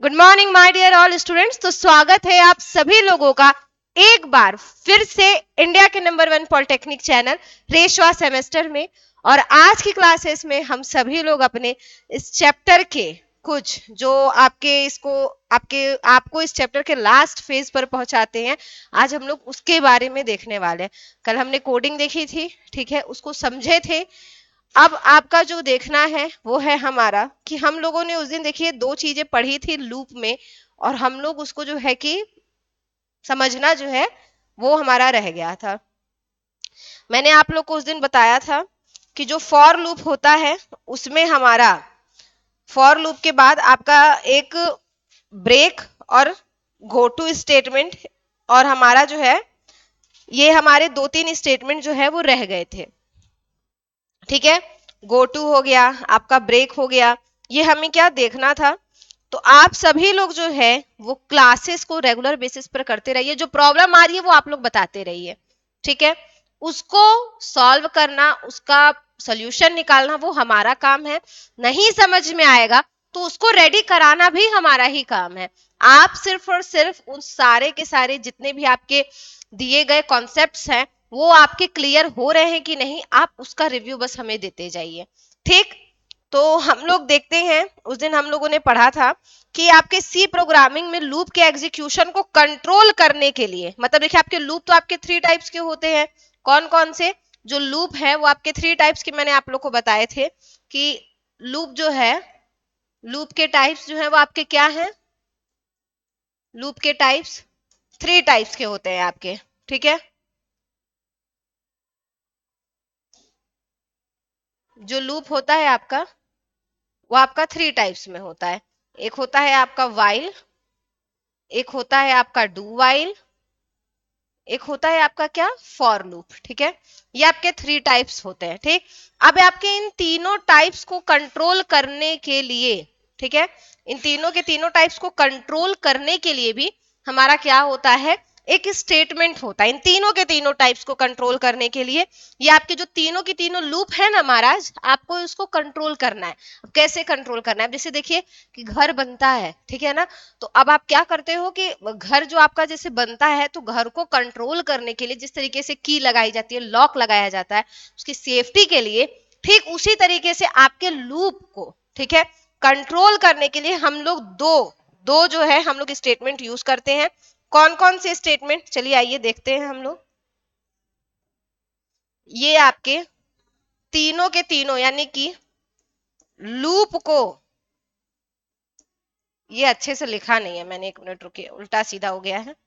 Good morning my dear all students. तो स्वागत है आप सभी लोगों का एक बार फिर से इंडिया के नंबर 1 पॉलिटेक्निक चैनल रेशवा सेमेस्टर में। और आज की क्लासेस में हम सभी लोग अपने इस चैप्टर के कुछ जो आपको इस चैप्टर के लास्ट फेज पर पहुंचाते हैं, आज हम लोग उसके बारे में देखने वाले हैं। कल हमने कोडिंग देखी थी, ठीक है, उसको समझे थे। अब आपका जो देखना है वो है हमारा कि हम लोगों ने उस दिन देखिए दो चीजें पढ़ी थी लूप में, और हम लोग उसको जो है कि समझना जो है वो हमारा रह गया था। मैंने आप लोग को उस दिन बताया था कि जो फॉर लूप होता है उसमें हमारा फॉर लूप के बाद आपका एक ब्रेक और गो टू स्टेटमेंट, और हमारा जो है ये हमारे 2-3 स्टेटमेंट जो है वो रह गए थे। ठीक है, गो टू हो गया, आपका ब्रेक हो गया, ये हमें क्या देखना था। तो आप सभी लोग जो है वो क्लासेस को रेगुलर बेसिस पर करते रहिए, जो प्रॉब्लम आ रही है वो आप लोग बताते रहिए, ठीक है। उसको सॉल्व करना, उसका सॉल्यूशन निकालना वो हमारा काम है। नहीं समझ में आएगा तो उसको रेडी कराना भी हमारा ही काम है। आप सिर्फ और सिर्फ उन सारे के सारे जितने भी आपके दिए गए कॉन्सेप्ट्स हैं वो आपके क्लियर हो रहे हैं कि नहीं, आप उसका रिव्यू बस हमें देते जाइए, ठीक। तो हम लोग देखते हैं, उस दिन हम लोगों ने पढ़ा था कि आपके सी प्रोग्रामिंग में लूप के एग्जीक्यूशन को कंट्रोल करने के लिए, मतलब देखिए आपके लूप तो आपके 3 टाइप्स के होते हैं। कौन कौन से जो लूप है वो आपके 3 टाइप्स के मैंने आप लोग को बताए थे कि लूप जो है, लूप के टाइप्स जो है वो आपके क्या है, लूप के टाइप्स 3 टाइप्स के होते हैं आपके, ठीक है। जो लूप होता है आपका वो आपका 3 टाइप्स में होता है। एक होता है आपका वाइल, एक होता है आपका डू वाइल, एक होता है आपका क्या, फॉर लूप, ठीक है। ये आपके 3 टाइप्स होते हैं, ठीक। अब आपके इन तीनों टाइप्स को कंट्रोल करने के लिए, ठीक है, इन तीनों के तीनों टाइप्स को कंट्रोल करने के लिए भी हमारा क्या होता है, एक स्टेटमेंट होता है। इन तीनों के तीनों टाइप्स को कंट्रोल करने के लिए ये आपके जो तीनों की तीनों लूप है ना महाराज, आपको इसको कंट्रोल करना है। अब कैसे कंट्रोल करना है, अब जैसे देखिए कि घर बनता है, ठीक है ना। तो अब आप क्या करते हो कि घर जो आपका जैसे बनता है तो घर को कंट्रोल करने के लिए जिस तरीके से की लगाई जाती है, लॉक लगाया जाता है उसकी सेफ्टी के लिए, ठीक उसी तरीके से आपके लूप को, ठीक है, कंट्रोल करने के लिए हम लोग दो दो जो है हम लोग स्टेटमेंट यूज करते हैं। कौन कौन से स्टेटमेंट, चलिए आइए देखते हैं हम लोग। ये आपके तीनों के तीनों यानी कि लूप को, ये अच्छे से लिखा नहीं है मैंने, एक मिनट रुकिए, उल्टा सीधा हो गया है।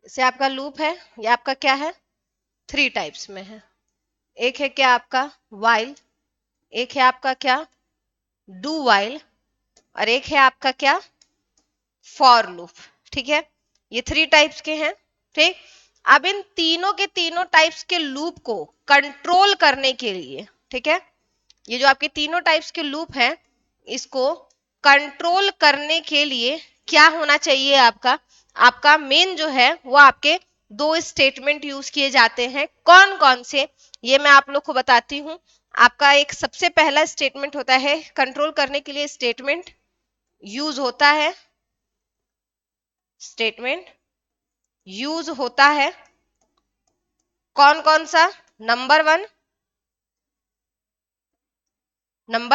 से आपका लूप है, ये आपका क्या है, 3 टाइप्स में है। एक है क्या आपका वाइल, एक है आपका क्या डू वाइल, और एक है आपका क्या फॉर लूप, ठीक है। ये 3 टाइप्स के हैं, ठीक। अब इन तीनों के तीनों टाइप्स के लूप को कंट्रोल करने के लिए, ठीक है, ये जो आपके तीनों टाइप्स के लूप हैं इसको कंट्रोल करने के लिए क्या होना चाहिए आपका, आपका मेन जो है वो आपके 2 स्टेटमेंट यूज किए जाते हैं। कौन कौन से, ये मैं आप लोग को बताती हूँ। आपका एक सबसे पहला स्टेटमेंट होता है, कंट्रोल करने के लिए स्टेटमेंट यूज होता है, स्टेटमेंट यूज होता है कौन कौन सा, नंबर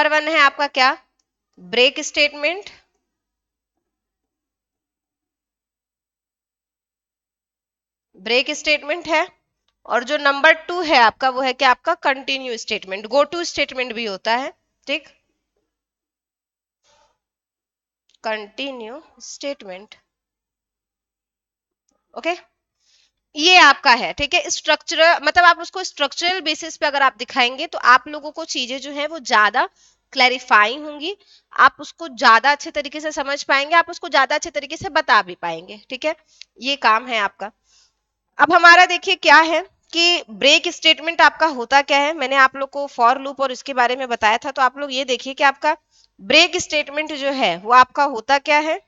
1 है आपका क्या, ब्रेक स्टेटमेंट, ब्रेक स्टेटमेंट है। और जो नंबर 2 है आपका वो है क्या, आपका continue statement, go to statement भी होता है, ठीक, कंटिन्यू स्टेटमेंट, ओके। ये आपका है, ठीक है। स्ट्रक्चरल मतलब आप उसको स्ट्रक्चरल बेसिस पे अगर आप दिखाएंगे तो आप लोगों को चीजें जो है वो ज्यादा क्लैरिफाइंग होंगी, आप उसको ज्यादा अच्छे तरीके से समझ पाएंगे, आप उसको ज्यादा अच्छे तरीके से बता भी पाएंगे, ठीक है। ये काम है आपका। अब हमारा देखिए क्या है कि ब्रेक स्टेटमेंट आपका होता क्या है, मैंने आप लोग को फॉर लूप और इसके बारे में बताया था। तो आप लोग ये देखिए कि आपका ब्रेक स्टेटमेंट जो है वो आपका होता क्या है,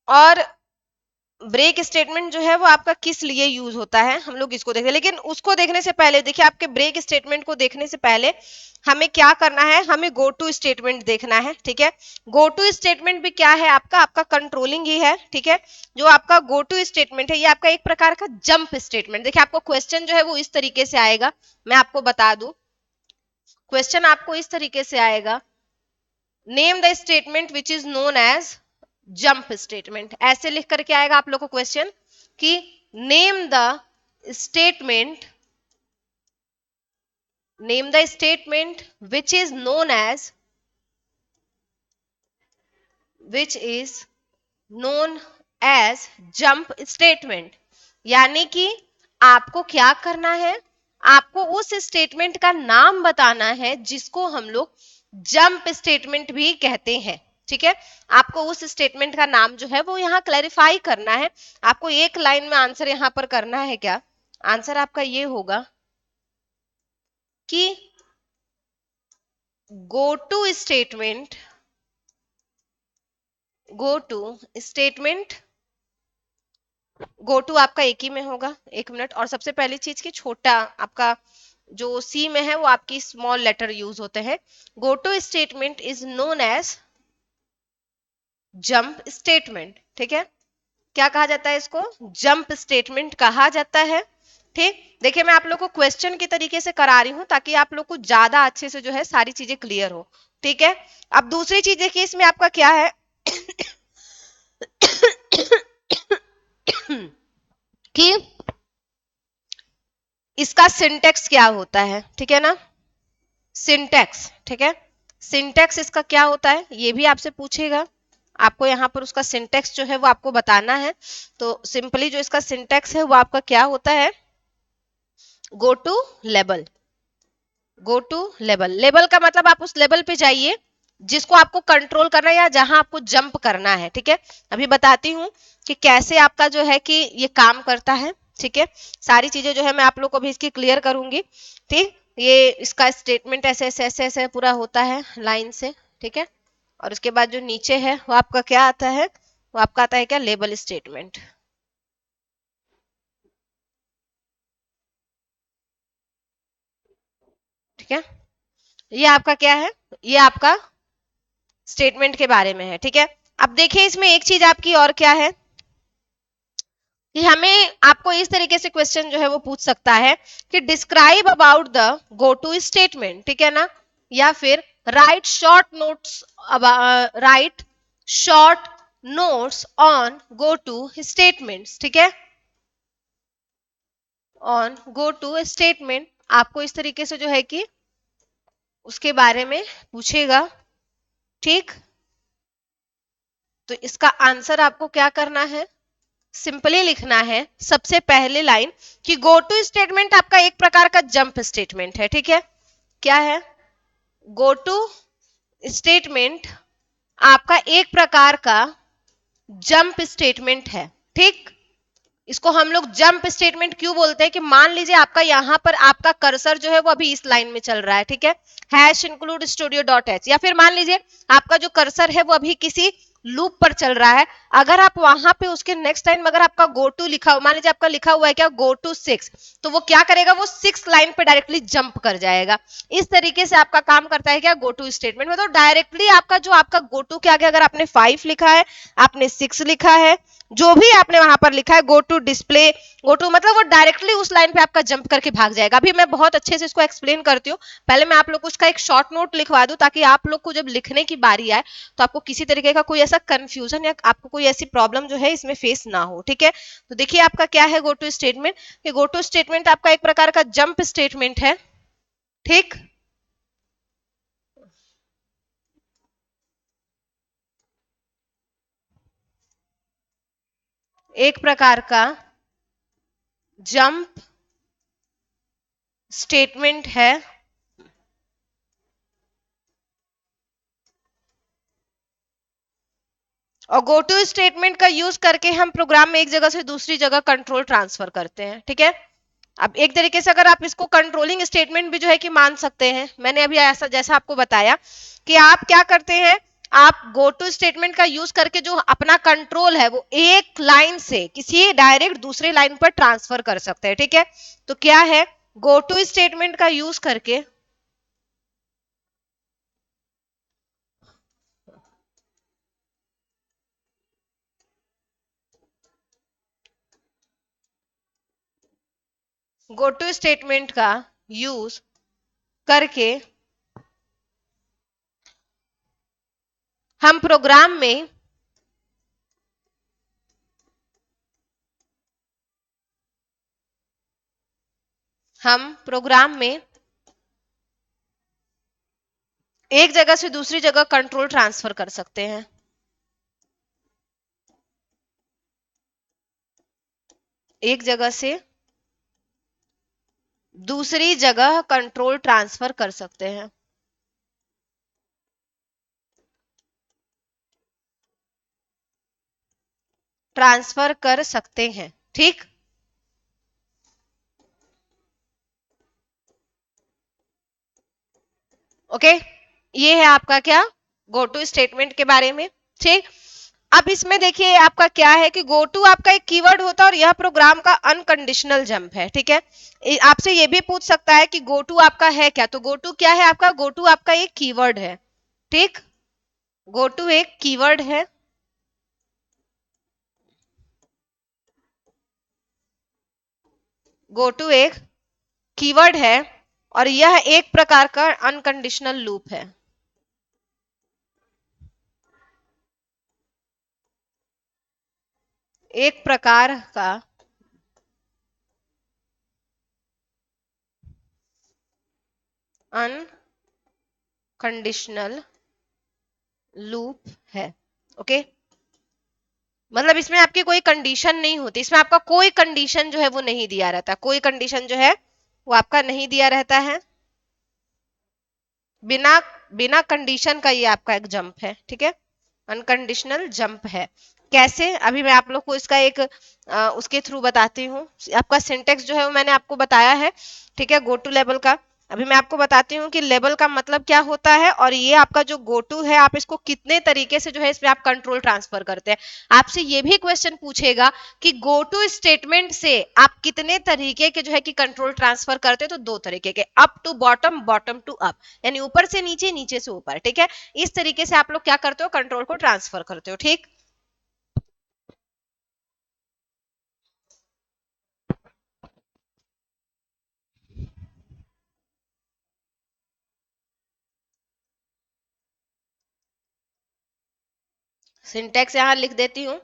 और ब्रेक स्टेटमेंट जो है वो आपका किस लिए यूज होता है, हम लोग इसको देखते हैं। लेकिन उसको देखने से पहले देखिए, आपके ब्रेक स्टेटमेंट को देखने से पहले हमें क्या करना है, हमें गो टू स्टेटमेंट देखना है। ठीक है, गो टू स्टेटमेंट भी क्या है, आपका आपका कंट्रोलिंग ही है। ठीक है, जो आपका गो टू स्टेटमेंट है ये आपका एक प्रकार का जंप स्टेटमेंट। देखिए आपको क्वेश्चन जो है वो इस तरीके से आएगा, मैं आपको बता दूं, क्वेश्चन आपको इस तरीके से आएगा, name the statement which is known as jump statement. ऐसे लिख करके आएगा आप लोग को क्वेश्चन कि name the statement, name the statement which is known as, which is known as jump statement. यानी कि आपको क्या करना है, आपको उस स्टेटमेंट का नाम बताना है जिसको हम लोग जंप स्टेटमेंट भी कहते हैं। ठीक है, आपको उस स्टेटमेंट का नाम जो है वो यहाँ क्लैरिफाई करना है। आपको एक लाइन में आंसर यहाँ पर करना है। क्या आंसर आपका ये होगा कि go to statement, go to statement, go to आपका एक ही में होगा, एक मिनट। और सबसे पहली चीज की छोटा आपका जो सी में है वो आपकी स्मॉल लेटर यूज होते हैं। Go to statement is known as jump statement. ठीक है, क्या कहा जाता है इसको, जंप स्टेटमेंट कहा जाता है। ठीक, देखिए मैं आप लोग को क्वेश्चन के तरीके से करा रही हूं ताकि आप लोग को ज्यादा अच्छे से जो है सारी चीजें क्लियर हो। ठीक है, अब दूसरी चीज देखिए इसमें आपका क्या है कि इसका सिंटेक्स क्या होता है। ठीक है ना, सिंटेक्स। ठीक है, सिंटेक्स इसका क्या होता है ये भी आपसे पूछेगा, आपको यहाँ पर उसका सिंटेक्स जो है वो आपको बताना है। तो सिंपली जो इसका सिंटेक्स है वो आपका क्या होता है, go to label. Go to label, label का मतलब आप उस लेवल पे जाइए जिसको आपको कंट्रोल करना है या जहां आपको जंप करना है। ठीक है, अभी बताती हूँ कि कैसे आपका जो है कि ये काम करता है। ठीक है, सारी चीजें जो है मैं आप लोग को भी इसकी क्लियर करूंगी। ठीक, ये इसका स्टेटमेंट ऐसे ऐसे ऐसे ऐसे पूरा होता है लाइन से। ठीक है, और उसके बाद जो नीचे है वो आपका क्या आता है, वो आपका आता है क्या, लेबल स्टेटमेंट। ठीक है, ये आपका क्या है, ये आपका स्टेटमेंट के बारे में है। ठीक है, अब देखिए इसमें एक चीज आपकी और क्या है कि हमें आपको इस तरीके से क्वेश्चन जो है वो पूछ सकता है कि describe about the go to statement. ठीक है ना, या फिर right short notes, right short notes on go to statements. ठीक है, ऑन गो टू स्टेटमेंट आपको इस तरीके से जो है कि उसके बारे में पूछेगा। ठीक, तो इसका आंसर आपको क्या करना है, सिंपली लिखना है सबसे पहले लाइन कि गो टू स्टेटमेंट आपका एक प्रकार का जंप स्टेटमेंट है। ठीक है, क्या है, गो टू स्टेटमेंट आपका एक प्रकार का जंप स्टेटमेंट है। ठीक, इसको हम लोग जंप स्टेटमेंट क्यों बोलते हैं कि मान लीजिए आपका यहाँ पर आपका कर्सर जो है वो अभी इस लाइन में चल रहा है। ठीक है, hash include studio dot H, या फिर मान लीजिए आपका जो कर्सर है वो अभी किसी लूप पर चल रहा है। अगर आप वहां पे उसके नेक्स्ट लाइन में अगर आपका गो टू लिखा हो, मान लीजिए आपका लिखा हुआ है क्या, गो टू 6, तो वो क्या करेगा, वो 6 लाइन पे डायरेक्टली जंप कर जाएगा। इस तरीके से आपका काम करता है क्या, गो टू स्टेटमेंट। मतलब डायरेक्टली आपका जो आपका गो टू के आगे अगर आपने 5 लिखा है, आपने 6 लिखा है, जो भी आपने वहां पर लिखा है, go to display, go to मतलब वो डायरेक्टली उस लाइन पे आपका जंप करके भाग जाएगा। अभी मैं बहुत अच्छे से इसको एक्सप्लेन करती हूँ, पहले मैं आप लोग को उसका एक शॉर्ट नोट लिखवा दूं ताकि आप लोग को जब लिखने की बारी आए तो आपको किसी तरीके का कोई ऐसा कंफ्यूजन या आपको कोई ऐसी प्रॉब्लम जो है इसमें फेस ना हो। ठीक है, तो देखिए आपका क्या है गो टू स्टेटमेंट, ये गो टू स्टेटमेंट आपका एक प्रकार का जंप स्टेटमेंट है। ठीक, एक प्रकार का जंप स्टेटमेंट है। और गो टू स्टेटमेंट का यूज करके हम प्रोग्राम में एक जगह से दूसरी जगह कंट्रोल ट्रांसफर करते हैं। ठीक है, अब एक तरीके से अगर आप इसको कंट्रोलिंग स्टेटमेंट भी जो है कि मान सकते हैं, मैंने अभी ऐसा जैसा आपको बताया कि आप क्या करते हैं, आप गो टू स्टेटमेंट का यूज करके जो अपना कंट्रोल है वो एक लाइन से किसी डायरेक्ट दूसरे लाइन पर ट्रांसफर कर सकते हैं, ठीक है। तो क्या है, गो टू स्टेटमेंट का यूज करके गो टू स्टेटमेंट का यूज करके हम प्रोग्राम में एक जगह से दूसरी जगह कंट्रोल ट्रांसफर कर सकते हैं। एक जगह से दूसरी जगह कंट्रोल ट्रांसफर कर सकते हैं। ट्रांसफर कर सकते हैं, ठीक। ओके, ये है आपका क्या, गो टू स्टेटमेंट के बारे में, ठीक। अब इसमें देखिए आपका क्या है कि गो टू आपका एक कीवर्ड होता है और यह प्रोग्राम का अनकंडीशनल जंप है, ठीक है। आपसे ये भी पूछ सकता है कि गो टू आपका है क्या, तो गो टू क्या है आपका, गो टू आपका एक कीवर्ड है, ठीक। गो टू एक कीवर्ड है, गो टू एक कीवर्ड है और यह एक प्रकार का अनकंडीशनल लूप है। एक प्रकार का अनकंडीशनल लूप है, ओके। मतलब इसमें आपकी कोई कंडीशन नहीं होती, इसमें आपका कोई कंडीशन जो है वो नहीं दिया रहता, कोई कंडीशन जो है वो आपका नहीं दिया रहता है। बिना बिना कंडीशन का ये आपका एक जंप है, ठीक है, अनकंडीशनल जंप है। कैसे, अभी मैं आप लोग को इसका एक उसके थ्रू बताती हूँ। आपका सिंटेक्स जो है वो मैंने आपको बताया है, ठीक है, गो टू लेवल का। अभी मैं आपको बताती हूँ कि लेवल का मतलब क्या होता है और ये आपका जो गो टू है आप इसको कितने तरीके से जो है इसमें आप कंट्रोल ट्रांसफर करते हैं। आपसे ये भी क्वेश्चन पूछेगा कि गो टू स्टेटमेंट से आप कितने तरीके के जो है कि कंट्रोल ट्रांसफर करते हैं, तो दो तरीके के, up to bottom, bottom to up, यानी ऊपर से नीचे, नीचे से ऊपर, ठीक है। इस तरीके से आप लोग क्या करते हो, कंट्रोल को ट्रांसफर करते हो, ठीक। सिंटेक्स यहां लिख देती हूँ,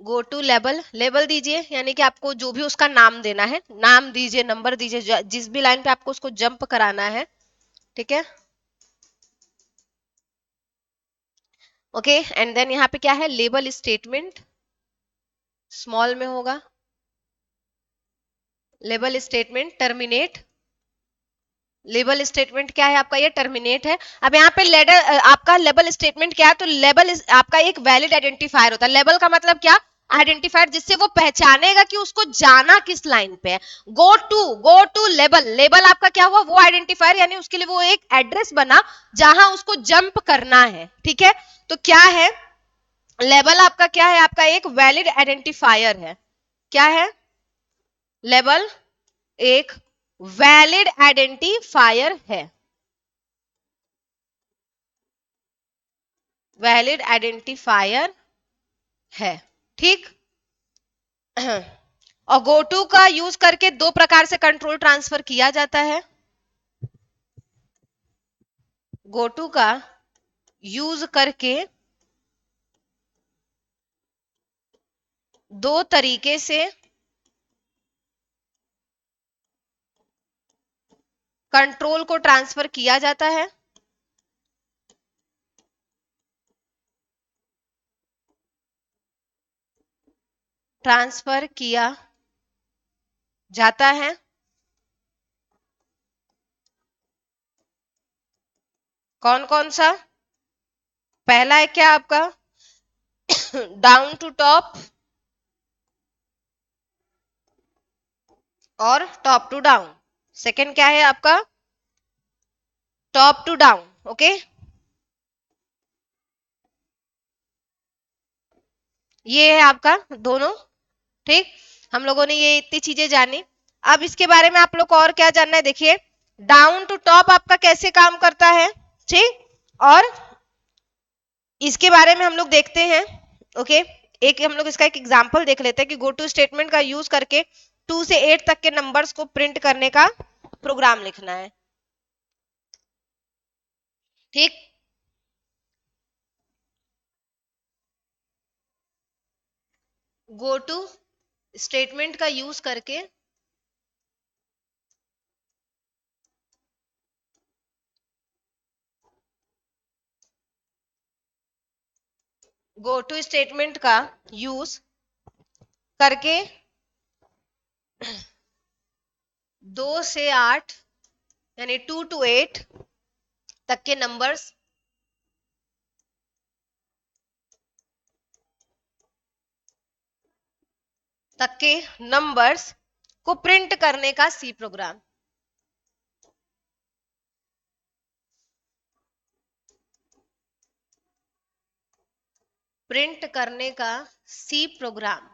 गो टू लेबल, लेबल दीजिए यानी कि आपको जो भी उसका नाम देना है, नाम दीजिए, नंबर दीजिए, जिस भी लाइन पे आपको उसको जंप कराना है, ठीक है। ओके, एंड देन यहाँ पे क्या है, लेबल स्टेटमेंट स्मॉल में होगा, label statement terminate, label statement क्या है आपका, ये टर्मिनेट है। अब यहाँ पे लेडर आपका लेबल स्टेटमेंट क्या है, तो लेबल आपका एक वैलिड आइडेंटिफायर होता है। लेबल का मतलब क्या, आइडेंटिफायर, जिससे वो पहचानेगा कि उसको जाना किस लाइन पे है। गो टू लेबल, लेबल आपका क्या हुआ, वो आइडेंटिफायर, यानी उसके लिए वो एक एड्रेस बना जहां उसको जंप करना है, ठीक है। तो क्या है, लेबल आपका क्या है, आपका एक वैलिड आइडेंटिफायर है। क्या है, लेबल एक वैलिड आइडेंटिफायर है, वैलिड आइडेंटिफायर है, ठीक। और गोटू का यूज करके दो प्रकार से कंट्रोल ट्रांसफर किया जाता है। गोटू का यूज करके दो तरीके से कंट्रोल को ट्रांसफर किया जाता है। ट्रांसफर किया जाता है। कौन कौन सा, पहला है क्या आपका डाउन टू टॉप और टॉप टू डाउन। सेकंड क्या है आपका, टॉप टू डाउन, ओके, ये है आपका दोनों। ठीक, हम लोगों ने ये इतनी चीजें जानी। अब इसके बारे में आप लोग को और क्या जानना है, देखिए डाउन टू टॉप आपका कैसे काम करता है। ठीक, और इसके बारे में हम लोग देखते हैं। ओके, एक हम लोग इसका एक एग्जांपल देख लेते हैं कि गो टू स्टेटमेंट का यूज करके 2 से 8 तक के नंबर्स को प्रिंट करने का प्रोग्राम लिखना है। ठीक, गो टू स्टेटमेंट का यूज करके गो टू स्टेटमेंट का यूज करके 2 से 8 यानी 2 to 8 तक के नंबर्स को प्रिंट करने का सी प्रोग्राम। प्रिंट करने का सी प्रोग्राम।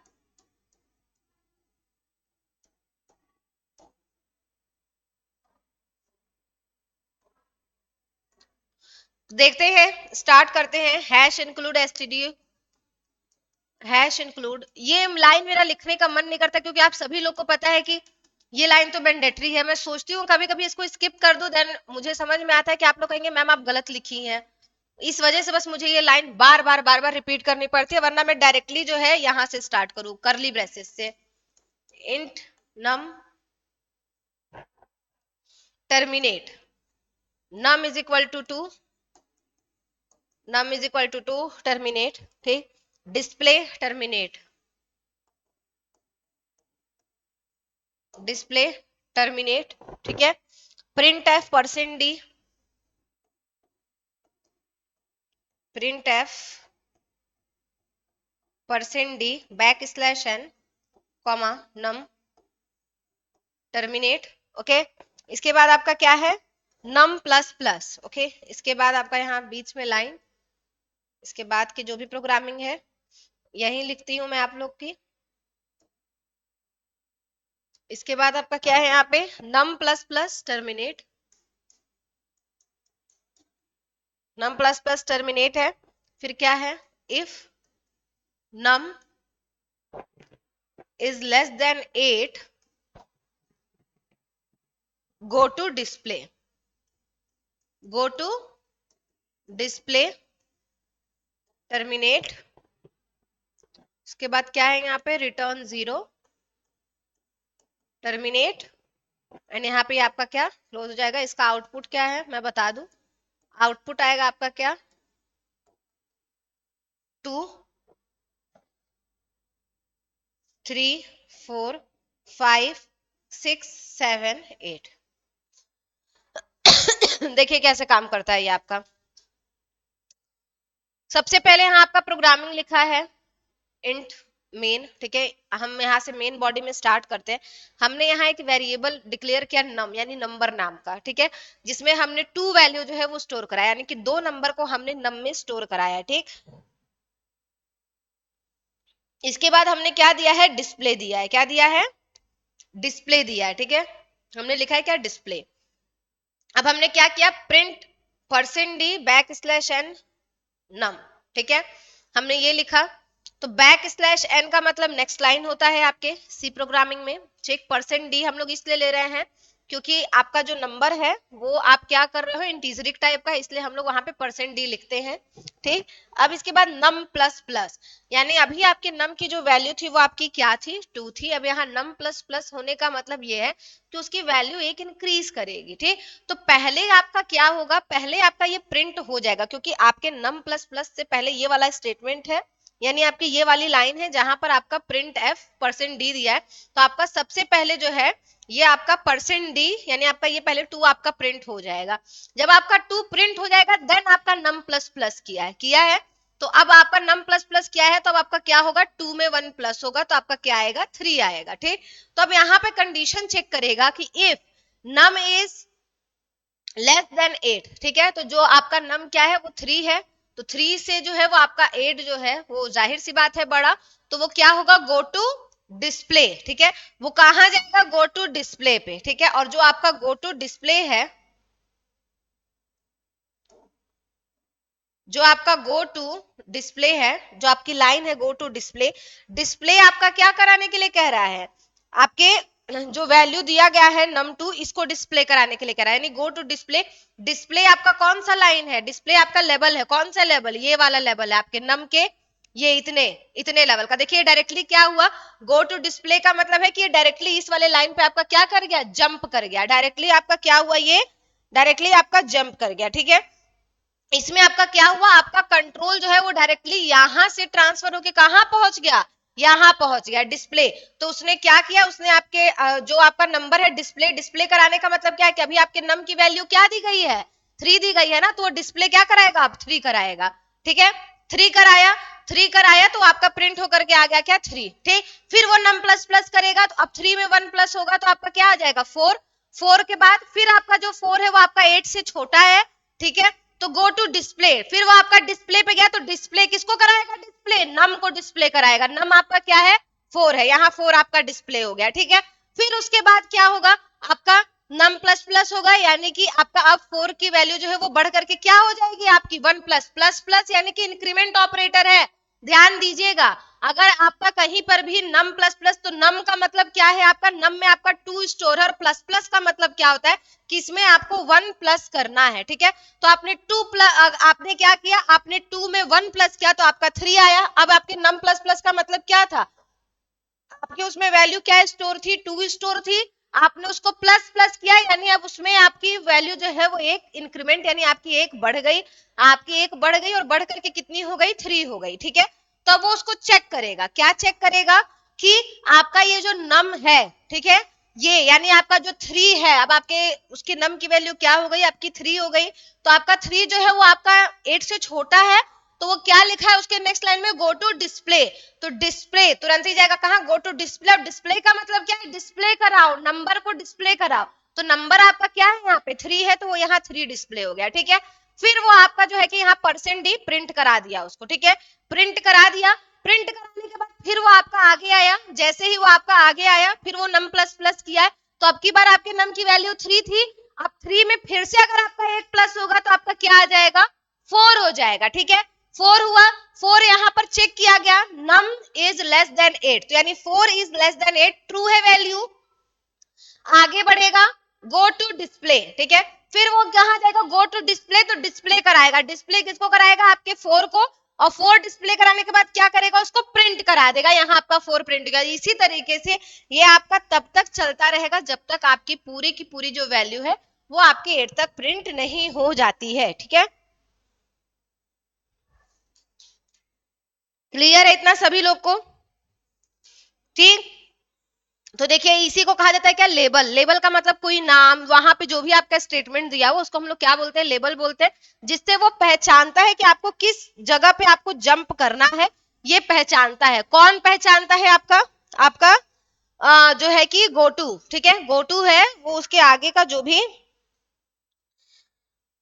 देखते हैं, स्टार्ट करते हैं। Hash include STD, hash include. ये लाइन मेरा लिखने का मन नहीं करता क्योंकि आप सभी लोग को पता है कि ये लाइन तो मैंडेटरी है। मैं सोचती हूँ कभी कभी इसको स्किप कर दूं, देन मुझे समझ में आता है कि आप लोग कहेंगे मैम आप गलत लिखी हैं। इस वजह से बस मुझे ये लाइन बार बार रिपीट करनी पड़ती है, वरना मैं डायरेक्टली जो है यहां से स्टार्ट करूं करली ब्रेसेस से। Int num terminate, num is equal to 2, num is equal to 2 terminate. ठीक, डिस्प्ले टर्मिनेट, डिस्प्ले टर्मिनेट। ठीक है, print F percent D, print F percent D back slash N comma num terminate. Okay, इसके बाद आपका क्या है, नम plus plus. Okay, इसके बाद आपका यहाँ बीच में लाइन, इसके बाद की जो भी प्रोग्रामिंग है यही लिखती हूं मैं आप लोग की। इसके बाद आपका क्या है यहाँ पे, num plus plus terminate, num plus plus terminate है। फिर क्या है, if num is less than 8 go to display, go to display terminate. इसके बाद क्या है यहाँ पे, रिटर्न 0 टर्मिनेट। एंड यहाँ पे आपका क्या क्लोज हो जाएगा। इसका आउटपुट क्या है मैं बता दूं, आउटपुट आएगा आपका क्या, 2 3 4 5 6 7 8। देखिए कैसे काम करता है ये आपका। सबसे पहले यहाँ आपका प्रोग्रामिंग लिखा है इंट मेन। ठीक है, हम यहाँ से मेन बॉडी में स्टार्ट करते हैं। हमने यहाँ एक वेरिएबल डिक्लेयर किया नम यानी नंबर नाम का। ठीक है, जिसमें हमने 2 वैल्यू जो है वो स्टोर कराया, यानी कि 2 नंबर को हमने नम में स्टोर कराया। ठीक, इसके बाद हमने क्या दिया है, डिस्प्ले दिया है। क्या दिया है, डिस्प्ले दिया है। ठीक है, हमने लिखा है क्या, डिस्प्ले। अब हमने क्या किया, print percent D back slash N num. ठीक है, हमने ये लिखा। तो बैक स्लैश एन का मतलब नेक्स्ट लाइन होता है आपके सी प्रोग्रामिंग में। ठीक, परसेंट डी हम लोग इसलिए ले रहे हैं क्योंकि आपका जो नंबर है वो आप क्या कर रहे हो, इंटीजरिक टाइप का, इसलिए हम लोग वहां पे परसेंट डी लिखते हैं। ठीक, अब इसके बाद नम प्लस प्लस, यानी अभी आपके नम की जो वैल्यू थी वो आपकी क्या थी, 2 थी। अब यहाँ नम प्लस प्लस होने का मतलब ये है कि उसकी वैल्यू एक इंक्रीज करेगी। ठीक, तो पहले आपका क्या होगा, पहले आपका ये प्रिंट हो जाएगा क्योंकि आपके नम प्लस प्लस से पहले ये वाला स्टेटमेंट है, यानी आपकी ये वाली लाइन है जहां पर आपका प्रिंट एफ परसेंट डी दिया है। तो आपका सबसे पहले जो है ये आपका परसेंट डी, यानी आपका ये पहले 2 आपका प्रिंट हो जाएगा। जब आपका 2 प्रिंट हो जाएगा देन आपका नम प्लस प्लस किया है। तो अब आपका नम प्लस प्लस किया है तो अब आपका क्या होगा, 2 में 1 प्लस होगा तो आपका क्या आएगा, 3 आएगा। ठीक, तो अब यहाँ पे कंडीशन चेक करेगा कि if num is less than 8, ठीक है। तो जो आपका नम क्या है वो 3 है, तो 3 से जो है वो आपका 8 जो है वो जाहिर सी बात है बड़ा, तो वो क्या होगा, गो टू डिस्प्ले, ठीक है। वो कहाँ जाएगा, गो टू डिस्प्ले पे, ठीक है। और जो आपका गो टू डिस्प्ले है, जो आपका गो टू डिस्प्ले है, जो आपकी लाइन है गो टू डिस्प्ले, डिस्प्ले आपका क्या कराने के लिए कह रहा है, आपके जो वैल्यू दिया गया है num2 इसको डिस्प्ले कराने के लिए कह रहा है, यानी गो टू डिस्प्ले। डिस्प्ले आपका कौन सा लाइन है, डिस्प्ले आपका लेवल है, कौन सा लेवल, ये वाला लेवल है आपके नम के, ये इतने इतने लेवल का। देखिए डायरेक्टली क्या हुआ, गो टू डिस्प्ले का मतलब है कि डायरेक्टली इस वाले लाइन पे आपका क्या कर गया, जंप कर गया, डायरेक्टली आपका क्या हुआ, ये डायरेक्टली आपका जंप कर गया, ठीक है। इसमें आपका क्या हुआ, आपका कंट्रोल जो है वो डायरेक्टली यहां से ट्रांसफर होके कहां पहुंच गया, यहां पहुंच गया डिस्प्ले। तो उसने क्या किया, उसने आपके जो आपका नंबर है डिस्प्ले, डिस्प्ले कराने का मतलब क्या है कि अभी आपके नम की वैल्यू क्या दी गई है, 3 दी गई है ना, तो वो डिस्प्ले क्या कराएगा, आप 3 कराएगा, ठीक है। 3 कराया, 3 कराया तो आपका प्रिंट होकर के आ गया क्या, 3, ठीक। फिर वो नम प्लस प्लस करेगा, तो अब 3 में 1 प्लस होगा तो आपका क्या आ जाएगा, 4। 4 के बाद फिर आपका जो 4 है वो आपका 8 से छोटा है, ठीक है। तो गो टू डिस्प्ले, फिर वो आपका डिस्प्ले पे गया, तो डिस्प्ले किसको कराएगा, डिस्प्ले नम को डिस्प्ले कराएगा, नम आपका क्या है, 4 है, यहाँ 4 आपका डिस्प्ले हो गया, ठीक है। फिर उसके बाद क्या होगा, आपका नम प्लस प्लस होगा, यानी कि आपका अब 4 की वैल्यू जो है वो बढ़ करके क्या हो जाएगी आपकी 1 प्लस प्लस प्लस, यानी कि इंक्रीमेंट ऑपरेटर है। ध्यान दीजिएगा, अगर आपका कहीं पर भी नम प्लस प्लस, तो नम का मतलब क्या है, आपका नम में आपका 2 स्टोर है, और प्लस प्लस का मतलब क्या होता है कि इसमें आपको 1 प्लस करना है, ठीक है। तो आपने 2 प्लस, आपने क्या किया, आपने 2 में 1 प्लस किया तो आपका 3 आया। अब आपके नम प्लस प्लस का मतलब क्या था, आपके उसमें वैल्यू क्या स्टोर थी, 2 स्टोर थी, आपने उसको प्लस प्लस किया, यानी अब उसमें आपकी वैल्यू जो है वो एक इंक्रीमेंट, यानी आपकी एक बढ़ गई, आपकी एक बढ़ गई और बढ़ करके कितनी हो गई, 3 हो गई, ठीक है। तो अब वो उसको चेक करेगा, क्या चेक करेगा कि आपका ये जो नम है, ठीक है, ये यानी आपका जो 3 है, अब आपके उसके नम की वैल्यू क्या हो गई, आपकी 3 हो गई, तो आपका 3 जो है वो आपका 8 से छोटा है, तो वो क्या लिखा है उसके नेक्स्ट लाइन में, गो टू डिस्प्ले। तो डिस्प्ले तुरंत ही जाएगा कहाँ, गो टू डिस्प्ले। अब डिस्प्ले का मतलब क्या है, डिस्प्ले कराओ, नंबर को डिस्प्ले कराओ, तो नंबर आपका क्या है, यहाँ पे 3 है, तो वो यहाँ 3 डिस्प्ले हो गया, ठीक है। फिर वो आपका जो है कि यहाँ %d प्रिंट करा दिया उसको, ठीक है, प्रिंट करा दिया। प्रिंट कराने के बाद फिर वो आपका आगे आया, जैसे ही वो आपका आगे आया फिर वो नम प्लस प्लस किया है, तो अब की बार आपके नम की वैल्यू 3 थी, अब 3 में फिर से अगर आपका 1 प्लस होगा तो आपका क्या आ जाएगा, 4 हो जाएगा, ठीक है। 4 हुआ, 4 यहाँ पर चेक किया गया, नम इज लेस देन 8, तो यानी 4 इज लेस देन 8 ट्रू है वैल्यू। आगे बढ़ेगा, गो टू डिस्प्ले, ठीक है। फिर वो कहाँ जाएगा, गो टू डिस्प्ले, तो डिस्प्ले कराएगा, डिस्प्ले किसको कराएगा, आपके 4 को, और 4 डिस्प्ले कराने के बाद क्या करेगा, उसको प्रिंट करा देगा, यहाँ आपका 4 प्रिंट होगा। इसी तरीके से ये आपका तब तक चलता रहेगा जब तक आपकी पूरी की पूरी जो वैल्यू है वो आपके 8 तक प्रिंट नहीं हो जाती है, ठीक है। क्लियर है इतना सभी लोग को, ठीक। तो देखिए इसी को कहा जाता है क्या, लेबल। लेबल का मतलब कोई नाम, वहां पे जो भी आपका स्टेटमेंट दिया हो उसको हम लोग क्या बोलते हैं, लेबल बोलते हैं, जिससे वो पहचानता है कि आपको किस जगह पे आपको जंप करना है, ये पहचानता है। कौन पहचानता है, आपका आपका जो है कि गोटू, ठीक है, गोटू है वो, उसके आगे का जो भी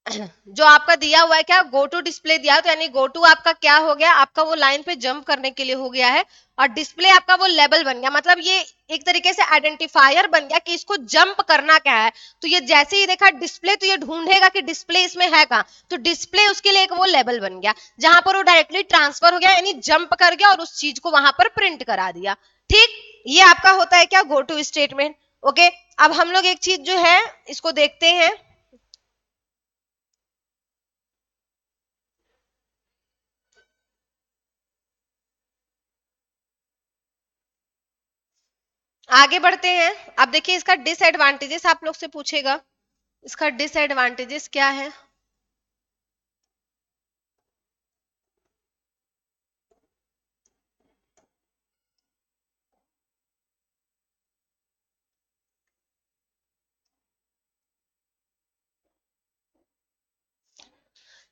जो आपका दिया हुआ है क्या, गो टू डिस्प्ले दिया है, तो यानी गो टू आपका क्या हो गया, आपका वो लाइन पे जंप करने के लिए हो गया है, और डिस्प्ले आपका वो लेबल बन गया, मतलब ये एक तरीके से आइडेंटिफायर बन गया कि इसको जंप करना क्या है। तो ये जैसे ही देखा डिस्प्ले, तो ये ढूंढेगा कि डिस्प्ले इसमें है कहाँ, तो डिस्प्ले उसके लिए एक वो लेबल बन गया जहां पर वो डायरेक्टली ट्रांसफर हो गया, यानी जंप कर गया और उस चीज को वहां पर प्रिंट करा दिया, ठीक। ये आपका होता है क्या, गो टू स्टेटमेंट। ओके, अब हम लोग एक चीज जो है इसको देखते हैं, आगे बढ़ते हैं। अब देखिए इसका डिसएडवांटेजेस आप लोग से पूछेगा, इसका डिसएडवांटेजेस क्या है।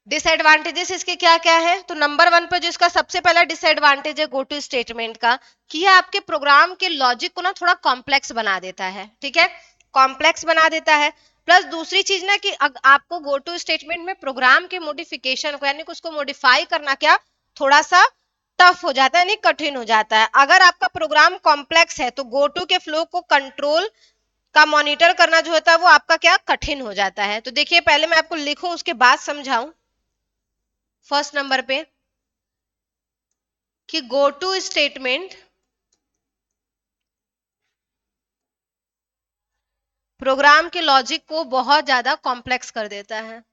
डिसएडवांटेजेस इसके क्या क्या है, तो नंबर 1 पर जो इसका सबसे पहला डिसएडवांटेज है गो टू स्टेटमेंट का, कि यह आपके प्रोग्राम के लॉजिक को ना थोड़ा कॉम्प्लेक्स बना देता है, ठीक है, कॉम्प्लेक्स बना देता है। प्लस दूसरी चीज ना कि आपको गो टू स्टेटमेंट में प्रोग्राम के मॉडिफिकेशन को यानी कि उसको मॉडिफाई करना क्या थोड़ा सा टफ हो जाता है, नहीं कठिन हो जाता है। अगर आपका प्रोग्राम कॉम्प्लेक्स है तो गो टू के फ्लो को कंट्रोल का मॉनिटर करना जो होता है वो आपका क्या कठिन हो जाता है। तो देखिए पहले मैं आपको लिखूं उसके बाद समझाऊं। फर्स्ट नंबर पे कि गो टू स्टेटमेंट प्रोग्राम के लॉजिक को बहुत ज्यादा कॉम्प्लेक्स कर देता है।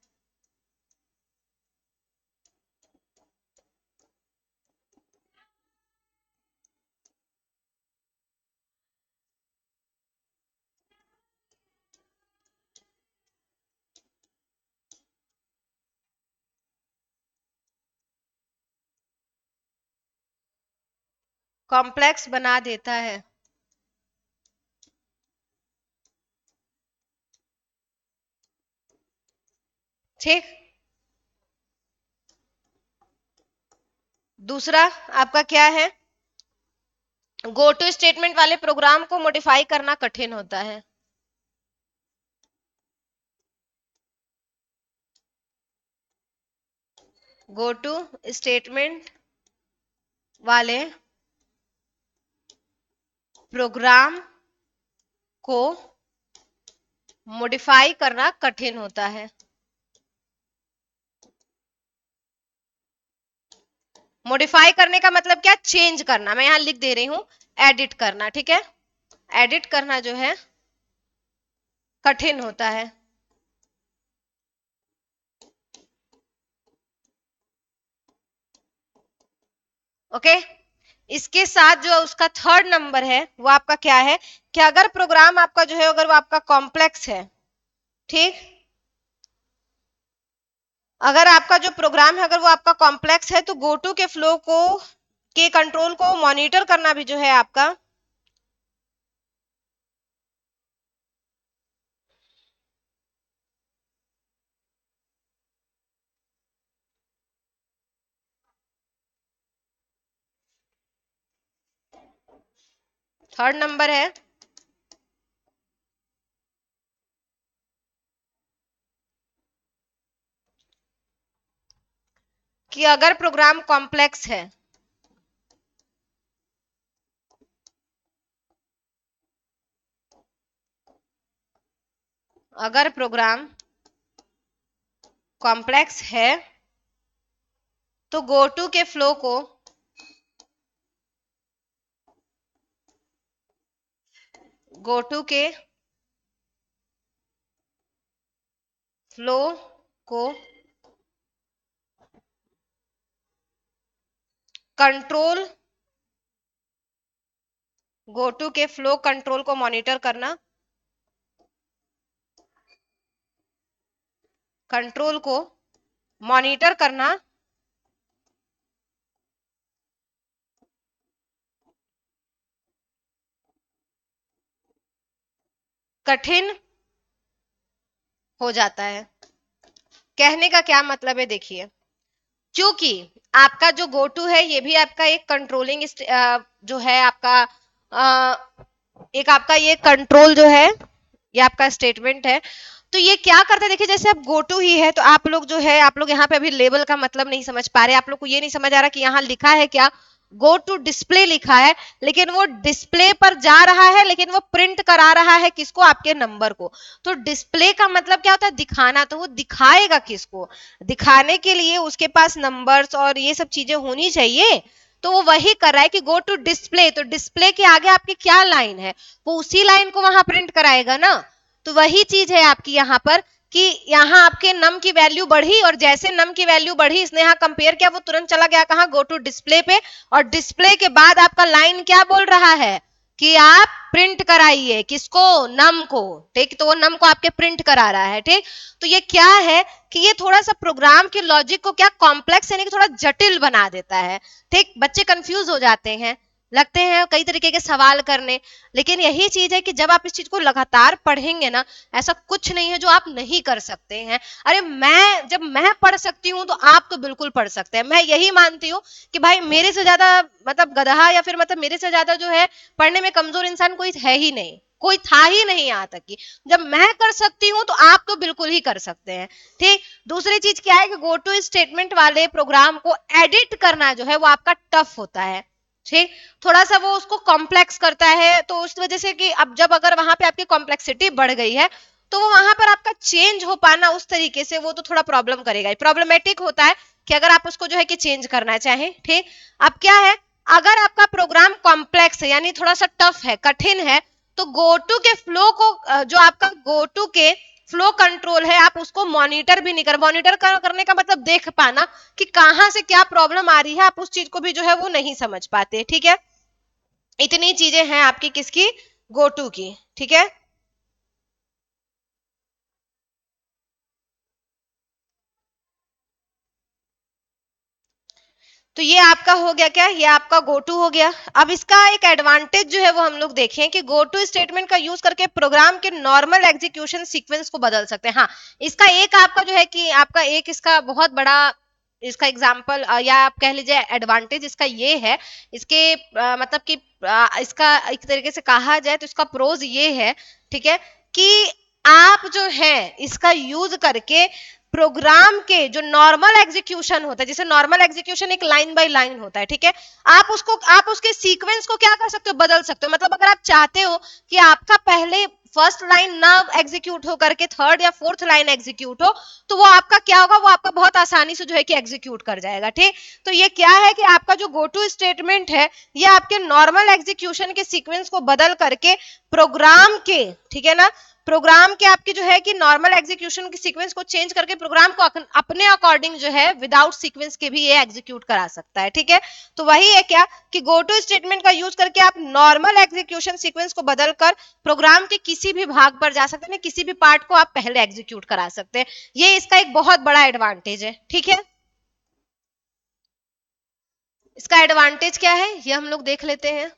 कॉम्प्लेक्स बना देता है। ठीक। दूसरा आपका क्या है, गो टू स्टेटमेंट वाले प्रोग्राम को मॉडिफाई करना कठिन होता है। गो टू स्टेटमेंट वाले प्रोग्राम को मॉडिफाई करना कठिन होता है। मॉडिफाई करने का मतलब क्या, चेंज करना। मैं यहां लिख दे रही हूं एडिट करना, ठीक है। एडिट करना जो है कठिन होता है। ओके। इसके साथ जो उसका थर्ड नंबर है वो आपका क्या है कि अगर प्रोग्राम आपका जो है अगर वो आपका कॉम्प्लेक्स है, ठीक, अगर आपका जो प्रोग्राम है अगर वो आपका कॉम्प्लेक्स है तो गो टू के फ्लो को के कंट्रोल को मॉनिटर करना भी जो है आपका थर्ड नंबर है कि अगर प्रोग्राम कॉम्प्लेक्स है, अगर प्रोग्राम कॉम्प्लेक्स है तो गो टू के फ्लो को गो टू के फ्लो को कंट्रोल गो टू के फ्लो कंट्रोल को मॉनिटर करना, कंट्रोल को मॉनिटर करना कठिन हो जाता है। कहने का क्या मतलब है, देखिए, क्योंकि आपका जो गो टू है ये भी आपका एक कंट्रोलिंग जो है आपका एक आपका ये कंट्रोल जो है ये आपका स्टेटमेंट है। तो ये क्या करता है, देखिए जैसे अब गो टू ही है तो आप लोग जो है आप लोग यहाँ पे अभी लेबल का मतलब नहीं समझ पा रहे, आप लोग को ये नहीं समझ आ रहा कि यहाँ लिखा है क्या, गो टू डिस्प्ले लिखा है, लेकिन वो डिस्प्ले पर जा रहा है लेकिन वो प्रिंट करा रहा है किसको, आपके नंबर को। तो डिस्प्ले का मतलब क्या होता है, दिखाना। तो वो दिखाएगा किसको, दिखाने के लिए उसके पास नंबर्स और ये सब चीजें होनी चाहिए। तो वो वही कर रहा है कि गो टू डिस्प्ले, तो डिस्प्ले के आगे आपकी क्या लाइन है, वो उसी लाइन को वहां प्रिंट कराएगा ना। तो वही चीज है आपकी यहाँ पर कि यहाँ आपके नम की वैल्यू बढ़ी और जैसे नम की वैल्यू बढ़ी इसने यहाँ कंपेयर किया, वो तुरंत चला गया कहाँ, गो टू डिस्प्ले पे। और डिस्प्ले के बाद आपका लाइन क्या बोल रहा है कि आप प्रिंट कराइए किसको, नम को। ठीक, तो वो नम को आपके प्रिंट करा रहा है। ठीक, तो ये क्या है कि ये थोड़ा सा प्रोग्राम के लॉजिक को क्या कॉम्प्लेक्स यानी कि थोड़ा जटिल बना देता है। ठीक, बच्चे कंफ्यूज हो जाते हैं, लगते हैं कई तरीके के सवाल करने, लेकिन यही चीज है कि जब आप इस चीज को लगातार पढ़ेंगे ना, ऐसा कुछ नहीं है जो आप नहीं कर सकते हैं। अरे जब मैं पढ़ सकती हूँ तो आप तो बिल्कुल पढ़ सकते हैं। मैं यही मानती हूँ कि भाई मेरे से ज्यादा मतलब गधा या फिर मतलब मेरे से ज्यादा जो है पढ़ने में कमजोर इंसान कोई है ही नहीं। कोई था ही नहीं यहाँ तक की। जब मैं कर सकती हूँ तो आप तो बिल्कुल ही कर सकते हैं। ठीक, दूसरी चीज क्या है कि गो टू स्टेटमेंट वाले प्रोग्राम को एडिट करना जो है वो आपका टफ होता है। ठीक, थोड़ा सा वो उसको कॉम्प्लेक्स करता है, तो उस वजह से कि अब जब अगर वहां पे आपकी कॉम्प्लेक्सिटी बढ़ गई है तो वो वहां पर आपका चेंज हो पाना उस तरीके से वो तो थोड़ा प्रॉब्लम करेगा, प्रॉब्लमेटिक होता है कि अगर आप उसको जो है कि चेंज करना चाहें। ठीक, अब क्या है, अगर आपका प्रोग्राम कॉम्प्लेक्स है यानी थोड़ा सा टफ है, कठिन है, तो गोटू के फ्लो को जो आपका गोटू के फ्लो कंट्रोल है आप उसको मॉनिटर भी नहीं कर, करने का मतलब देख पाना कि कहां से क्या प्रॉब्लम आ रही है, आप उस चीज को भी जो है वो नहीं समझ पाते। ठीक है, इतनी चीजें हैं आपकी किसकी, गोटू की। ठीक है, तो ये आपका हो गया क्या, ये आपका गो टू हो गया। अब इसका एक एडवांटेज जो है वो हम लोग देखें कि गो टू स्टेटमेंट का यूज करके प्रोग्राम के नॉर्मल एग्जीक्यूशन सीक्वेंस को बदल सकते हैं। हाँ, इसका एक आपका जो है कि आपका एक इसका बहुत बड़ा इसका एग्जाम्पल या आप कह लीजिए एडवांटेज इसका ये है, इसके मतलब कि इसका एक तरीके से कहा जाए तो इसका प्रोज ये है, ठीक है, कि आप जो है इसका यूज करके प्रोग्राम के जो नॉर्मल एग्जीक्यूशन होता है, जैसे नॉर्मल एग्जीक्यूशन एक लाइन बाय लाइन होता है, ठीक है, आप उसके सीक्वेंस को क्या कर सकते हो, बदल सकते हो। मतलब अगर आप चाहते हो कि आपका पहले फर्स्ट लाइन ना एग्जीक्यूट हो करके थर्ड या फोर्थ लाइन एग्जीक्यूट हो, तो वो आपका क्या होगा, वो आपका बहुत आसानी से जो है कि एग्जीक्यूट कर जाएगा। ठीक, तो ये क्या है कि आपका जो गो टू स्टेटमेंट है ये आपके नॉर्मल एग्जीक्यूशन के सीक्वेंस को बदल करके प्रोग्राम के, ठीक है ना, प्रोग्राम के आपकी जो है कि नॉर्मल एग्जीक्यूशन की सीक्वेंस को चेंज करके प्रोग्राम को अपने अकॉर्डिंग जो है विदाउट सीक्वेंस के भी ये एग्जीक्यूट करा सकता है। ठीक है, तो वही है क्या कि गो टू स्टेटमेंट का यूज करके आप नॉर्मल एग्जीक्यूशन सीक्वेंस को बदलकर प्रोग्राम के किसी भी भाग पर जा सकते हैं, किसी भी पार्ट को आप पहले एग्जीक्यूट करा सकते हैं। ये इसका एक बहुत बड़ा एडवांटेज है। ठीक है, इसका एडवांटेज क्या है ये हम लोग देख लेते हैं।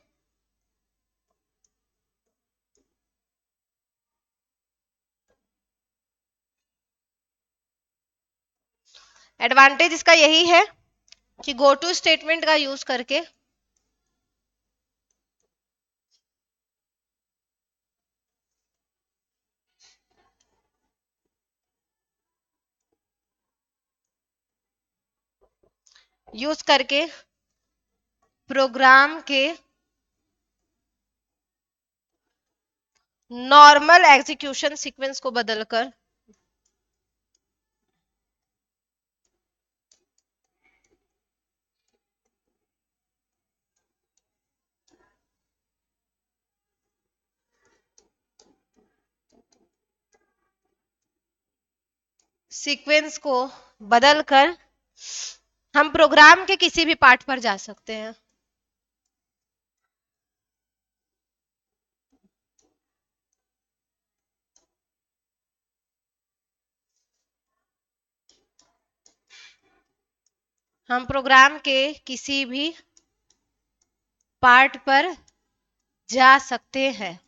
एडवांटेज इसका यही है कि गो टू स्टेटमेंट का यूज करके यूज करके प्रोग्राम के नॉर्मल एग्जीक्यूशन सीक्वेंस को बदलकर सीक्वेंस को बदलकर हम प्रोग्राम के किसी भी पार्ट पर जा सकते हैं। हम प्रोग्राम के किसी भी पार्ट पर जा सकते हैं।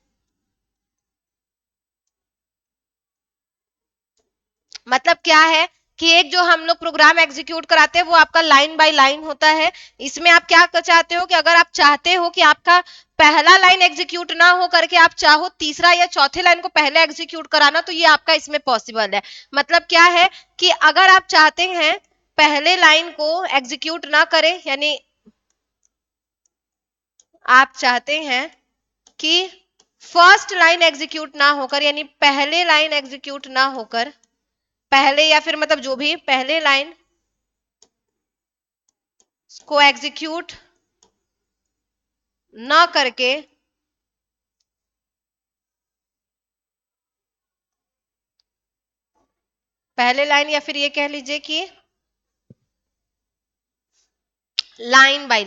मतलब क्या है कि एक जो हम लोग प्रोग्राम एग्जीक्यूट कराते हैं वो आपका लाइन बाय लाइन होता है। इसमें आप क्या चाहते हो कि अगर आप चाहते हो कि आपका पहला लाइन एग्जीक्यूट ना हो करके आप चाहो तीसरा या चौथे लाइन को पहले एग्जीक्यूट कराना, तो ये आपका इसमें पॉसिबल है। मतलब क्या है कि अगर आप चाहते हैं पहले लाइन को एग्जीक्यूट ना करें, यानी आप चाहते हैं कि फर्स्ट लाइन एग्जीक्यूट ना होकर, यानी पहले लाइन एग्जीक्यूट ना होकर, पहले या फिर मतलब जो भी पहले लाइन को एग्जीक्यूट ना करके पहले लाइन या फिर ये कह लीजिए कि लाइन बाय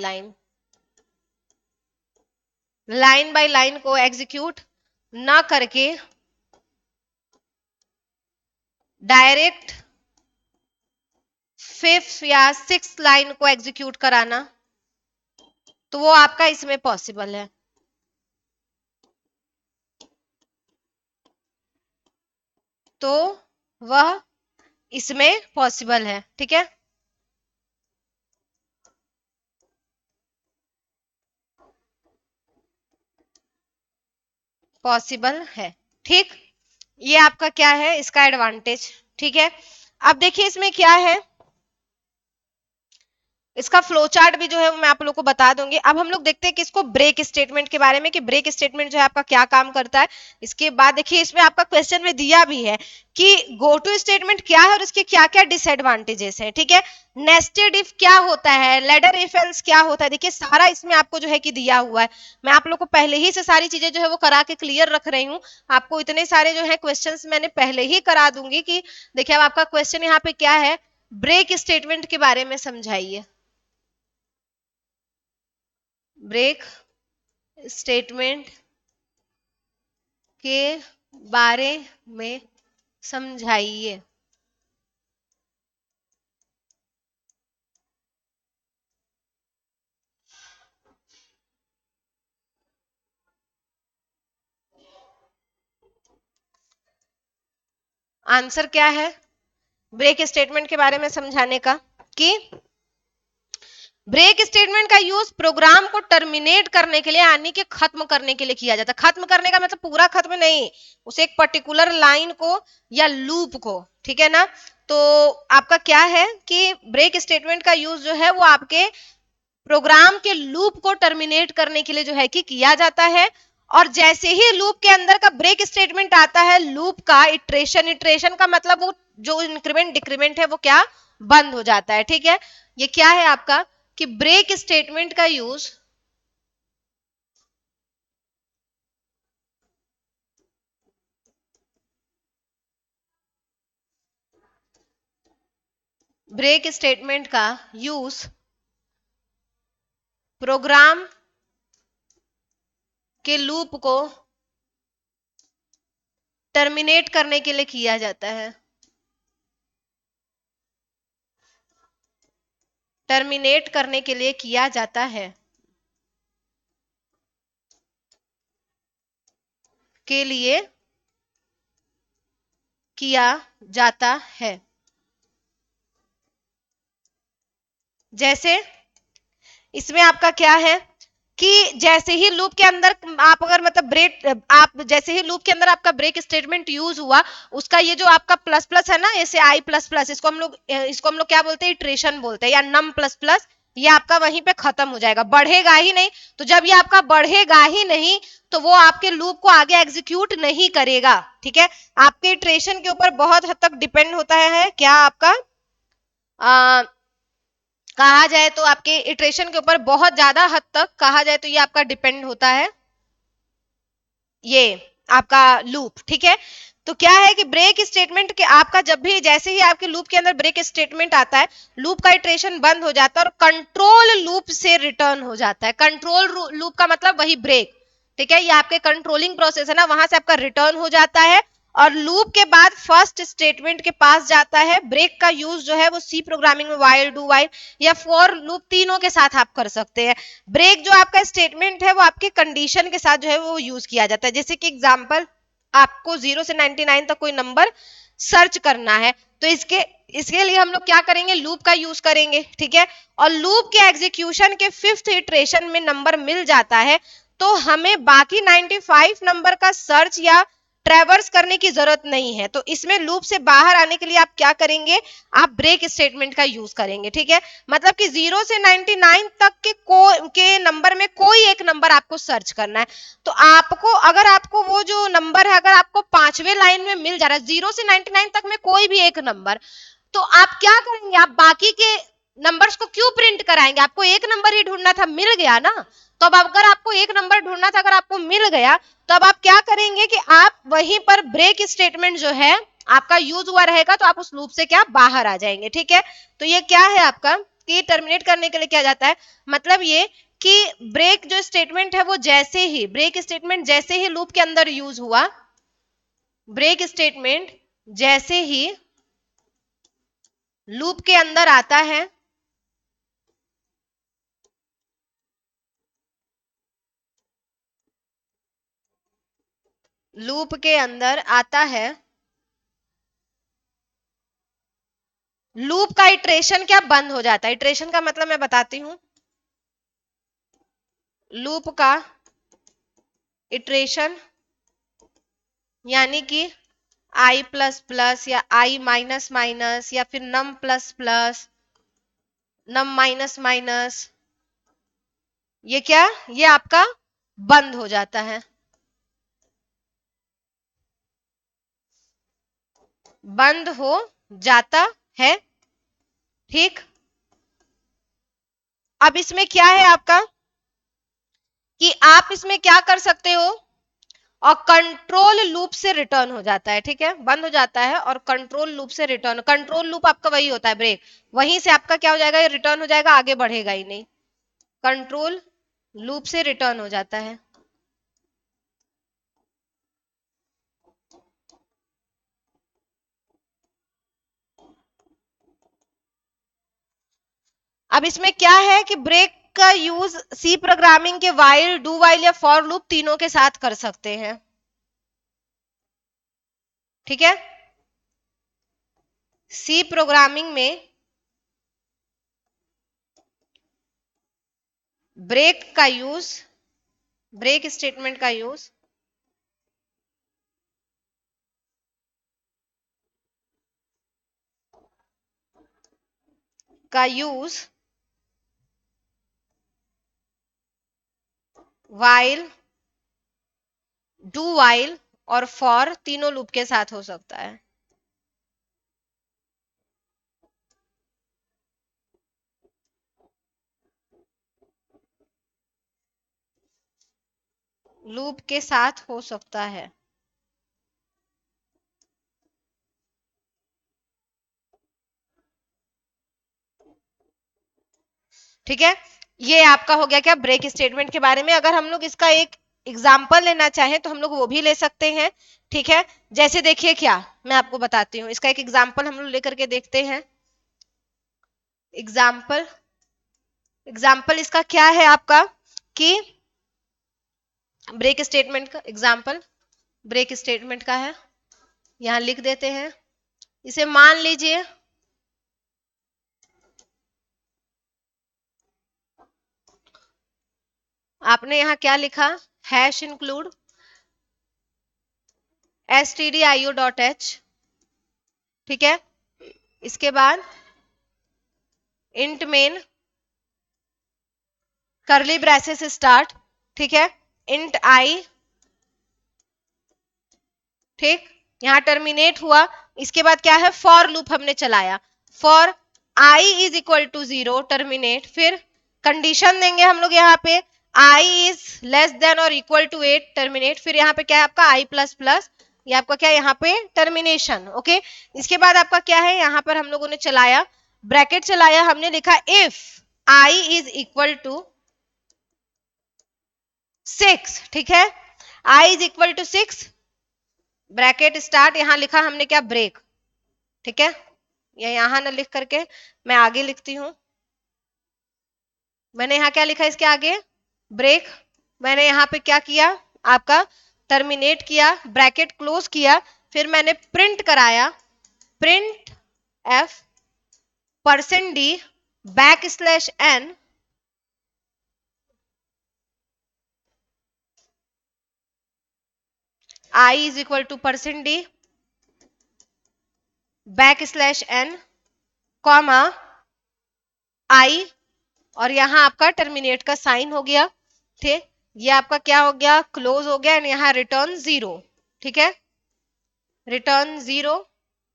लाइन को एग्जीक्यूट ना करके डायरेक्ट फिफ्थ या सिक्स लाइन को एग्जीक्यूट कराना, तो वो आपका इसमें पॉसिबल है। तो वह इसमें पॉसिबल है। ठीक है, पॉसिबल है। ठीक, ये आपका क्या है, इसका एडवांटेज। ठीक है, अब देखिए इसमें क्या है, इसका फ्लो चार्ट भी जो है वो मैं आप लोग को बता दूंगी। अब हम लोग देखते हैं कि इसको ब्रेक स्टेटमेंट के बारे में, कि ब्रेक स्टेटमेंट जो है आपका क्या काम करता है। इसके बाद देखिए इसमें आपका क्वेश्चन में दिया भी है कि गो टू स्टेटमेंट क्या है और इसके क्या क्या डिसएडवांटेजेस हैं। ठीक है, नेस्टेड इफ क्या होता है, लेडर इफ एल्स क्या होता है, देखिए सारा इसमें आपको जो है कि दिया हुआ है। मैं आप लोग को पहले ही से सारी चीजें जो है वो करा के क्लियर रख रही हूँ। आपको इतने सारे जो है क्वेश्चन मैंने पहले ही करा दूंगी कि देखिए अब आपका क्वेश्चन यहाँ पे क्या है, ब्रेक स्टेटमेंट के बारे में समझाइए। ब्रेक स्टेटमेंट के बारे में समझाइए। आंसर क्या है ब्रेक स्टेटमेंट के बारे में समझाने का, कि ब्रेक स्टेटमेंट का यूज प्रोग्राम को टर्मिनेट करने के लिए, यानी कि खत्म करने के लिए किया जाता है। खत्म करने का मतलब पूरा खत्म नहीं, उसे एक पर्टिकुलर लाइन को या लूप को, ठीक है ना। तो आपका क्या है कि ब्रेक स्टेटमेंट का यूज जो है वो आपके प्रोग्राम के लूप को टर्मिनेट करने के लिए जो है कि किया जाता है। और जैसे ही लूप के अंदर का ब्रेक स्टेटमेंट आता है, लूप का इटरेशन, इटरेशन का मतलब वो जो इंक्रीमेंट डिक्रीमेंट है वो क्या, बंद हो जाता है। ठीक है, ये क्या है आपका कि ब्रेक स्टेटमेंट का यूज ब्रेक स्टेटमेंट का यूज प्रोग्राम के लूप को टर्मिनेट करने के लिए किया जाता है। टर्मिनेट करने के लिए किया जाता है, के लिए किया जाता है। जैसे इसमें आपका क्या है कि जैसे ही लूप के अंदर आप अगर मतलब ब्रेक, आप जैसे ही लूप के अंदर आपका ब्रेक स्टेटमेंट यूज हुआ, उसका ये जो आपका प्लस प्लस है ना, ऐसे आई प्लस प्लस, इसको हम लोग क्या बोलते हैं, इटरेशन बोलते हैं, या नम प्लस प्लस, ये आपका वहीं पे खत्म हो जाएगा, बढ़ेगा ही नहीं। तो जब ये आपका बढ़ेगा ही नहीं तो वो आपके लूप को आगे एग्जीक्यूट नहीं करेगा। ठीक है, आपके इटरेशन के ऊपर बहुत हद तक डिपेंड होता है क्या आपका, कहा जाए तो आपके इटरेशन के ऊपर बहुत ज्यादा हद तक कहा जाए तो ये आपका डिपेंड होता है, ये आपका लूप। ठीक है, तो क्या है कि ब्रेक स्टेटमेंट के आपका जब भी जैसे ही आपके लूप के अंदर ब्रेक स्टेटमेंट आता है, लूप का इटरेशन बंद हो जाता है और कंट्रोल लूप से रिटर्न हो जाता है। कंट्रोल लूप का मतलब वही ब्रेक, ठीक है, ये आपके कंट्रोलिंग प्रोसेस है ना, वहां से आपका रिटर्न हो जाता है और लूप के बाद फर्स्ट स्टेटमेंट के पास जाता है। ब्रेक का यूज जो है वो सी प्रोग्रामिंग में व्हाइल, डू व्हाइल या फॉर लूप तीनों के साथ आप कर सकते हैं। ब्रेक जो आपका स्टेटमेंट है वो आपके कंडीशन के साथ जो है वो यूज किया जाता है। जैसे कि एग्जांपल, आपको 0 से 99 तक कोई नंबर सर्च करना है, तो इसके इसके लिए हम लोग क्या करेंगे, लूप का यूज करेंगे। ठीक है, और लूप के एग्जीक्यूशन के 5th इटरेशन में नंबर मिल जाता है तो हमें बाकी 95 नंबर का सर्च या ट्रेवर्स करने की जरूरत नहीं है। तो इसमें लूप से बाहर आने के लिए आप क्या करेंगे, आप ब्रेक स्टेटमेंट का यूज करेंगे। ठीक है, मतलब कि 0 से 99 तक के नंबर में कोई एक नंबर आपको सर्च करना है। तो आपको अगर आपको वो जो नंबर है अगर आपको 5वें लाइन में मिल जा रहा है, 0 से 99 तक में कोई भी एक नंबर, तो आप क्या करेंगे, आप बाकी के नंबर्स को क्यों प्रिंट कराएंगे, आपको एक नंबर ही ढूंढना था, मिल गया ना। तो अब अगर आपको एक नंबर ढूंढना था, अगर आपको मिल गया, तो अब आप क्या करेंगे कि आप वहीं पर ब्रेक स्टेटमेंट जो है आपका यूज हुआ रहेगा, तो आप उस लूप से क्या बाहर आ जाएंगे। ठीक है, तो ये क्या है आपका कि टर्मिनेट करने के लिए किया जाता है, मतलब ये कि ब्रेक जो स्टेटमेंट है वो जैसे ही ब्रेक स्टेटमेंट जैसे ही लूप के अंदर यूज हुआ, ब्रेक स्टेटमेंट जैसे ही लूप के अंदर आता है, लूप के अंदर आता है, लूप का इटरेशन क्या बंद हो जाता है। इटरेशन का मतलब मैं बताती हूं, लूप का इटरेशन यानी कि i प्लस प्लस या i माइनस माइनस या फिर नम प्लस प्लस, नम माइनस माइनस, ये क्या, ये आपका बंद हो जाता है, बंद हो जाता है। ठीक, अब इसमें क्या है आपका कि आप इसमें क्या कर सकते हो, और कंट्रोल लूप से रिटर्न हो जाता है। ठीक है, बंद हो जाता है और कंट्रोल लूप से रिटर्न, कंट्रोल लूप आपका वही होता है ब्रेक, वहीं से आपका क्या हो जाएगा, ये रिटर्न हो जाएगा, आगे बढ़ेगा ही नहीं, कंट्रोल लूप से रिटर्न हो जाता है। अब इसमें क्या है कि ब्रेक का यूज सी प्रोग्रामिंग के वाइल, डू वाइल या फॉर लूप तीनों के साथ कर सकते हैं। ठीक है, सी प्रोग्रामिंग में ब्रेक का यूज, ब्रेक स्टेटमेंट का यूज वाइल, डू वाइल और फॉर तीनों लूप के साथ हो सकता है। लूप के साथ हो सकता है। ठीक है, ये आपका हो गया क्या ब्रेक स्टेटमेंट के बारे में। अगर हम लोग इसका एक एग्जाम्पल लेना चाहें तो हम लोग वो भी ले सकते हैं। ठीक है, जैसे देखिए क्या, मैं आपको बताती हूँ, इसका एक एग्जाम्पल हम लोग लेकर के देखते हैं। एग्जाम्पल, एग्जाम्पल इसका क्या है आपका कि ब्रेक स्टेटमेंट का एग्जाम्पल, ब्रेक स्टेटमेंट का है, यहां लिख देते हैं। इसे मान लीजिए आपने यहां क्या लिखा, हैश इंक्लूड stdio.h। ठीक है, इसके बाद इंट मेन करली ब्रेसेस स्टार्ट। ठीक है, इंट आई, ठीक, यहां टर्मिनेट हुआ। इसके बाद क्या है, फॉर लूप हमने चलाया, for i is equal to 0 terminate, फिर कंडीशन देंगे हम लोग यहाँ पे i is less than or equal to 8 terminate, फिर यहाँ पे क्या है आपका आई प्लस प्लस, ये आपका क्या है यहाँ पे टर्मिनेशन। ओके, इसके बाद आपका क्या है, यहाँ पर हम लोगों ने चलाया, ब्रैकेट चलाया, हमने लिखा if I is equal to 6। ठीक है, I is equal to 6, bracket start, यहां लिखा हमने क्या, ब्रेक। ठीक है, या यहां ना लिख करके मैं आगे लिखती हूं, मैंने यहां क्या लिखा इसके आगे, ब्रेक। मैंने यहां पे क्या किया आपका, टर्मिनेट किया, ब्रैकेट क्लोज किया, फिर मैंने प्रिंट कराया, प्रिंट एफ %d बैक/n i is equal to %d बैक/n कॉमा आई, और यहां आपका टर्मिनेट का साइन हो गया। ठीक, ये आपका क्या हो गया, क्लोज हो गया, एंड यहाँ रिटर्न 0। ठीक है, रिटर्न 0,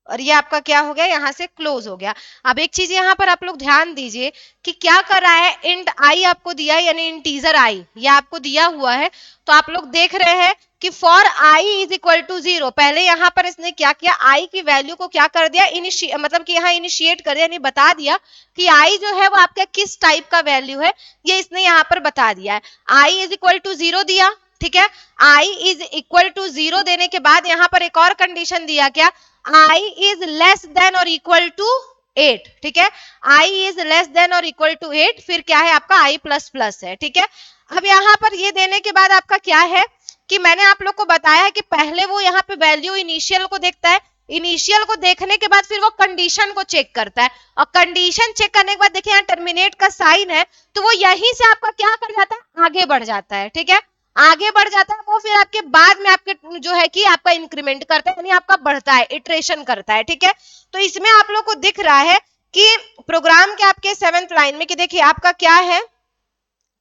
और ये आपका क्या हो गया, यहां से क्लोज हो गया। अब एक चीज यहां पर आप लोग ध्यान दीजिए कि क्या कर रहा है, इंट आई आपको दिया है, यानी इंटीजर आई ये आपको दिया हुआ है, तो आप लोग देख रहे हैं कि for i is equal to 0, पहले यहां पर इसने क्या किया, आई की वैल्यू को क्या कर दिया, मतलब कि यहाँ इनिशिएट कर दिया, यानी बता दिया कि आई जो है वो आपका किस टाइप का वैल्यू है, ये इसने यहाँ पर बता दिया है। आई इज इक्वल टू 0 दिया। ठीक है, आई इज इक्वल टू 0 देने के बाद यहां पर एक और कंडीशन दिया, क्या, i is less than or equal to 8। ठीक है, i is less than or equal to 8, फिर क्या है आपका i प्लस प्लस है। ठीक है, अब यहां पर ये देने के बाद आपका क्या है कि मैंने आप लोग को बताया है कि पहले वो यहाँ पे वैल्यू इनिशियल को देखता है, इनिशियल को देखने के बाद फिर वो कंडीशन को चेक करता है, और कंडीशन चेक करने के बाद देखिए यहाँ टर्मिनेट का साइन है, तो वो यहीं से आपका क्या कर जाता है, आगे बढ़ जाता है। ठीक है, आगे बढ़ जाता है वो फिर आपके बाद में आपके जो है कि आपका इंक्रीमेंट करता है, यानी आपका बढ़ता है, इटरेशन करता है, ठीक है। तो इसमें आप लोग को दिख रहा है कि प्रोग्राम के आपके 7th लाइन में कि देखिए आपका क्या है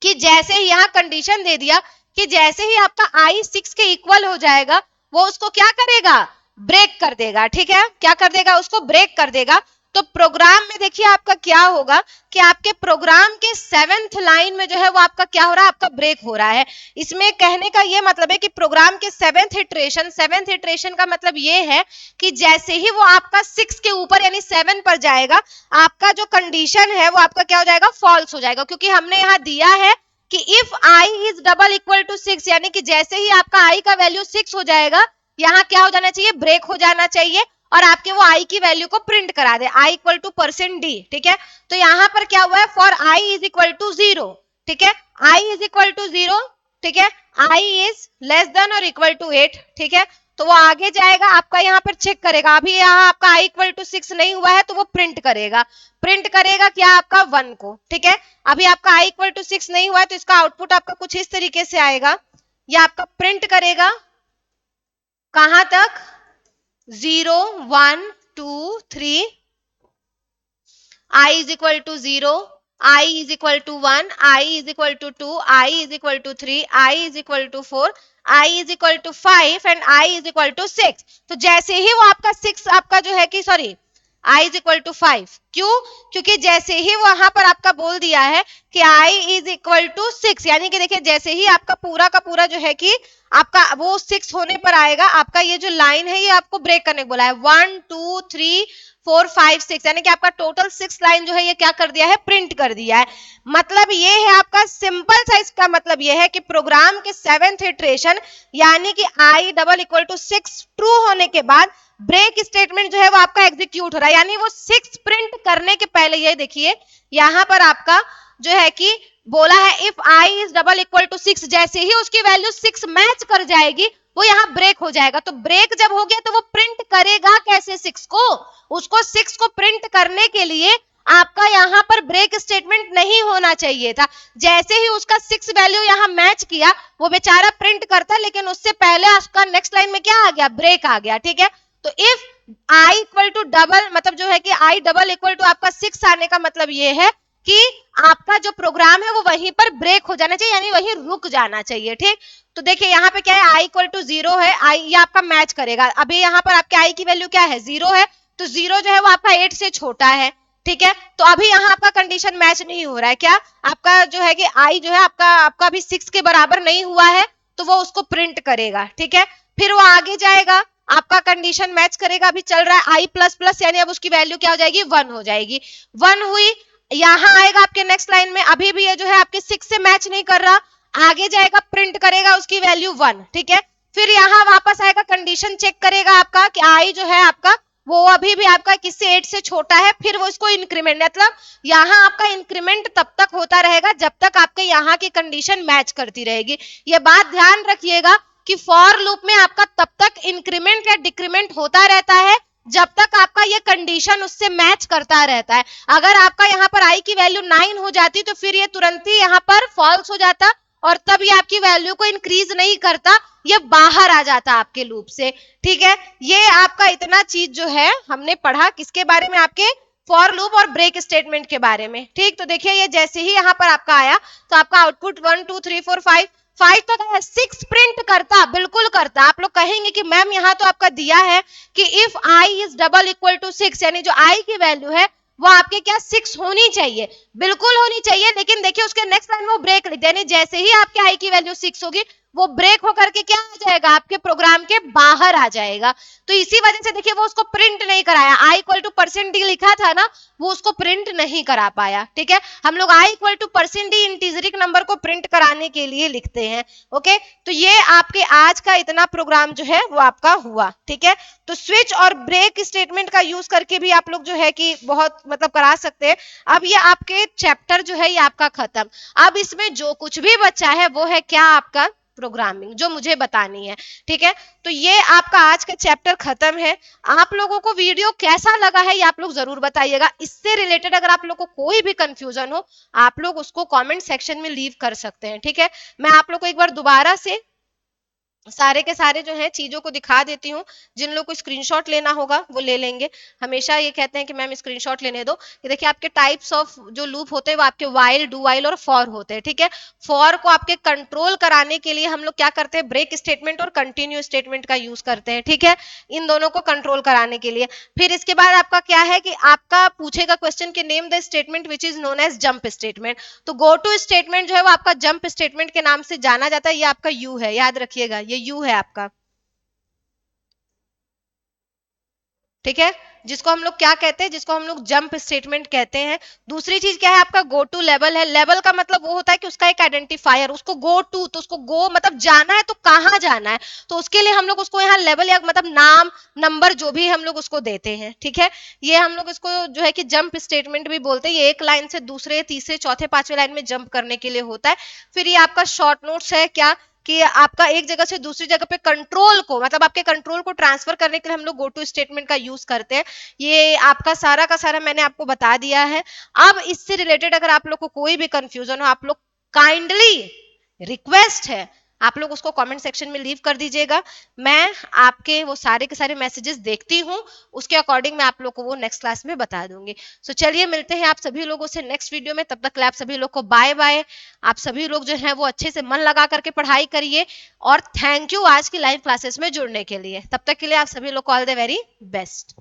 कि जैसे ही यहाँ कंडीशन दे दिया कि जैसे ही आपका आई 6 के इक्वल हो जाएगा वो उसको क्या करेगा, ब्रेक कर देगा, ठीक है, क्या कर देगा, उसको ब्रेक कर देगा। तो प्रोग्राम में देखिए आपका क्या होगा कि आपके प्रोग्राम के 7th लाइन में जो है वो आपका क्या हो रहा है, आपका ब्रेक हो रहा है। इसमें कहने का ये मतलब है कि प्रोग्राम के 7th इटरेशन का मतलब ये है कि जैसे ही वो आपका 6 के ऊपर यानी 7 पर जाएगा, आपका जो कंडीशन है वो आपका क्या हो जाएगा, फॉल्स हो जाएगा, क्योंकि हमने यहाँ दिया है कि if I is double equal to 6, यानी कि जैसे ही आपका आई का वैल्यू 6 हो जाएगा, यहाँ क्या हो जाना चाहिए, ब्रेक हो जाना चाहिए और आपके वो आई की वैल्यू को प्रिंट करा दे, आई इक्वल टू %d, ठीक है। तो यहाँ पर क्या हुआ है, for i is equal to 0, ठीक है, आई इज इक्वल टू 0, ठीक है, I is less than or equal to 8, ठीक है। तो वो आगे जाएगा, आपका यहाँ पर चेक करेगा, अभी यहाँ आपका आई इक्वल टू 6 नहीं हुआ है तो वो प्रिंट करेगा क्या, आपका 1 को, ठीक है। अभी आपका आई इक्वल टू 6 नहीं हुआ है तो इसका आउटपुट आपका कुछ इस तरीके से आएगा, ये आपका प्रिंट करेगा कहां तक, 0 1 2 3, I is equal to 0, I is equal to 1, I is equal to 2, I is equal to 3, I is equal to 4, I is equal to 5 and I is equal to 6। तो जैसे ही वो आपका 6 आपका जो है कि sorry I is equal to 5, क्यों, क्योंकि जैसे ही वहां पर आपका बोल दिया है कि I is equal to 6, यानी कि देखिए जैसे ही आपका पूरा का पूरा जो है कि आपका वो 6 होने पर आएगा, आपका ये जो लाइन है ये आपको ब्रेक करने को बोला है, 1 2 3 4 5 6, यानी कि आपका टोटल 6 लाइन जो है ये क्या कर दिया है, प्रिंट कर दिया है। मतलब ये है आपका सिंपल सा, इसका मतलब ये है कि प्रोग्राम के 7th इटरेशन यानी कि i double equal to 6 true होने के बाद ब्रेक स्टेटमेंट जो है वो आपका एग्जीक्यूट हो रहा है, यानी वो 6 प्रिंट करने के पहले ये देखिए यहाँ पर आपका जो है कि बोला है if I is double equal to 6, जैसे ही उसकी वैल्यू 6 मैच कर जाएगी वो यहाँ ब्रेक हो जाएगा। तो ब्रेक जब हो गया तो वो प्रिंट करेगा कैसे 6 को, उसको 6 को प्रिंट करने के लिए आपका यहाँ पर ब्रेक स्टेटमेंट नहीं होना चाहिए था। जैसे ही उसका 6 वैल्यू यहाँ मैच किया वो बेचारा प्रिंट करता, लेकिन उससे पहले उसका नेक्स्ट लाइन में क्या आ गया, ब्रेक आ गया, ठीक है। तो if i equal to double मतलब जो है कि आई डबल इक्वल टू आपका 6 आने का मतलब ये है कि आपका जो प्रोग्राम है वो वहीं पर ब्रेक हो जाना चाहिए, यानी वहीं रुक जाना चाहिए, ठीक। तो देखिए यहाँ पे क्या है, आई इक्वल टू 0 है, आई ये आपका मैच करेगा। अभी यहाँ पर आपके आई की वैल्यू क्या है, 0 है, तो 0 जो है वो आपका 8 से छोटा है, ठीक है। तो अभी यहाँ आपका कंडीशन मैच नहीं हो रहा है, क्या आपका जो है कि आई जो है आपका अभी 6 के बराबर नहीं हुआ है, तो वो उसको प्रिंट करेगा, ठीक है। फिर वो आगे जाएगा, आपका कंडीशन मैच करेगा, अभी चल रहा है आई प्लस प्लस, यानी अब उसकी वैल्यू क्या हो जाएगी, 1 हो जाएगी, 1 हुई, यहाँ आएगा आपके नेक्स्ट लाइन में, अभी भी ये जो है आपके 6 से मैच नहीं कर रहा, आगे जाएगा प्रिंट करेगा उसकी वैल्यू 1, ठीक है। फिर यहाँ वापस आएगा, कंडीशन चेक करेगा आपका कि आई जो है आपका वो अभी भी आपका किससे 8 से छोटा है, फिर वो इसको इंक्रीमेंट मतलब यहाँ आपका इंक्रीमेंट तब तक होता रहेगा जब तक आपके यहाँ की कंडीशन मैच करती रहेगी। ये बात ध्यान रखिएगा कि फॉर लूप में आपका तब तक इंक्रीमेंट या डिक्रीमेंट होता रहता है जब तक आपका ये कंडीशन उससे मैच करता रहता है। अगर आपका यहाँ पर आई की वैल्यू 9 हो जाती तो फिर ये तुरंत ही यहाँ पर फॉल्स हो जाता और तब ये आपकी वैल्यू को इंक्रीज नहीं करता, ये बाहर आ जाता आपके लूप से, ठीक है। ये आपका इतना चीज जो है हमने पढ़ा किसके बारे में, आपके फॉर लूप और ब्रेक स्टेटमेंट के बारे में, ठीक। तो देखिए ये जैसे ही यहाँ पर आपका आया तो आपका आउटपुट 1 2 3 4 5 तक है, 6 प्रिंट करता, बिल्कुल करता। आप लोग कहेंगे कि मैम यहाँ तो आपका दिया है कि if I is double equal to 6, यानी जो आई की वैल्यू है वो आपके क्या 6 होनी चाहिए, बिल्कुल होनी चाहिए, लेकिन देखिए उसके नेक्स्ट लाइन में वो ब्रेक लिख देने, जैसे ही आपके आई की वैल्यू 6 होगी वो ब्रेक होकर के क्या आ जाएगा, आपके प्रोग्राम के बाहर आ जाएगा। तो इसी वजह से देखिए वो उसको प्रिंट नहीं कराया, आई इक्वल टू %d लिखा था ना, वो उसको प्रिंट नहीं करा पाया, ठीक है। हम लोग आई इक्वल टू %d इंटीजरिक नंबर को प्रिंट कराने के लिए लिखते हैं, ओके। तो ये आपके आज का इतना प्रोग्राम जो है वो आपका हुआ, ठीक है। तो स्विच और ब्रेक स्टेटमेंट का यूज करके भी आप लोग जो है कि बहुत मतलब करा सकते हैं। अब ये आपके चैप्टर जो है ये आपका खत्म। अब इसमें जो कुछ भी बचा है वो है क्या, आपका प्रोग्रामिंग जो मुझे बतानी है। ठीक है, तो ये आपका आज का चैप्टर खत्म है। आप लोगों को वीडियो कैसा लगा है ये आप लोग जरूर बताइएगा। इससे रिलेटेड अगर आप लोग को कोई भी कंफ्यूजन हो आप लोग उसको कमेंट सेक्शन में लीव कर सकते हैं। ठीक है, मैं आप लोग को एक बार दोबारा से सारे के सारे जो है चीजों को दिखा देती हूँ। जिन लोग को स्क्रीनशॉट लेना होगा वो ले लेंगे। हमेशा ये कहते हैं कि मैम स्क्रीनशॉट लेने दो। ये देखिए आपके टाइप्स ऑफ जो लूप होते हैं वो आपके वाइल, डू वाइल और फॉर होते हैं। ठीक है, फॉर को आपके कंट्रोल कराने के लिए हम लोग क्या करते हैं, ब्रेक स्टेटमेंट और कंटिन्यू स्टेटमेंट का यूज करते हैं। ठीक है, इन दोनों को कंट्रोल कराने के लिए। फिर इसके बाद आपका क्या है कि आपका पूछेगा क्वेश्चन के name the statement which is known as jump statement. तो गो टू स्टेटमेंट जो है वो आपका जंप स्टेटमेंट के नाम से जाना जाता है। ये आपका यू है, याद रखिएगा ये यू है आपका। ठीक है, जिसको हम लोग क्या कहते हैं, जिसको हम लोग जंप स्टेटमेंट कहते हैं। दूसरी चीज क्या है आपका, गो टू लेवल है। लेवल का मतलब वो होता है कि उसका एक आइडेंटिफायर, उसको गो टू, तो उसको गो मतलब जाना है, तो कहाँ जाना है, तो उसके लिए हम लोग उसको यहाँ लेवल या मतलब नाम, नंबर जो भी हम लोग उसको देते हैं। ठीक है, ये हम लोग इसको जो है कि जंप स्टेटमेंट भी बोलते हैं। ये एक लाइन से दूसरे, तीसरे, चौथे, पांचवें लाइन में जंप करने के लिए होता है। फिर ये आपका शॉर्ट नोट्स है क्या, कि आपका एक जगह से दूसरी जगह पे कंट्रोल को मतलब आपके कंट्रोल को ट्रांसफर करने के लिए हम लोग गो टू स्टेटमेंट का यूज करते हैं। ये आपका सारा का सारा मैंने आपको बता दिया है। अब इससे रिलेटेड अगर आप लोग को कोई भी कंफ्यूजन हो आप लोग काइंडली, रिक्वेस्ट है, आप लोग उसको कमेंट सेक्शन में लीव कर दीजिएगा। मैं आपके वो सारे के सारे मैसेजेस देखती हूँ, उसके अकॉर्डिंग मैं आप लोग को वो नेक्स्ट क्लास में बता दूंगी। सो चलिए मिलते हैं आप सभी लोगों से नेक्स्ट वीडियो में। तब तक के लिए आप सभी लोग को बाय बाय। आप सभी लोग जो है वो अच्छे से मन लगा करके पढ़ाई करिए। और थैंक यू आज की लाइव क्लासेस में जुड़ने के लिए। तब तक के लिए आप सभी लोग को ऑल द वेरी बेस्ट।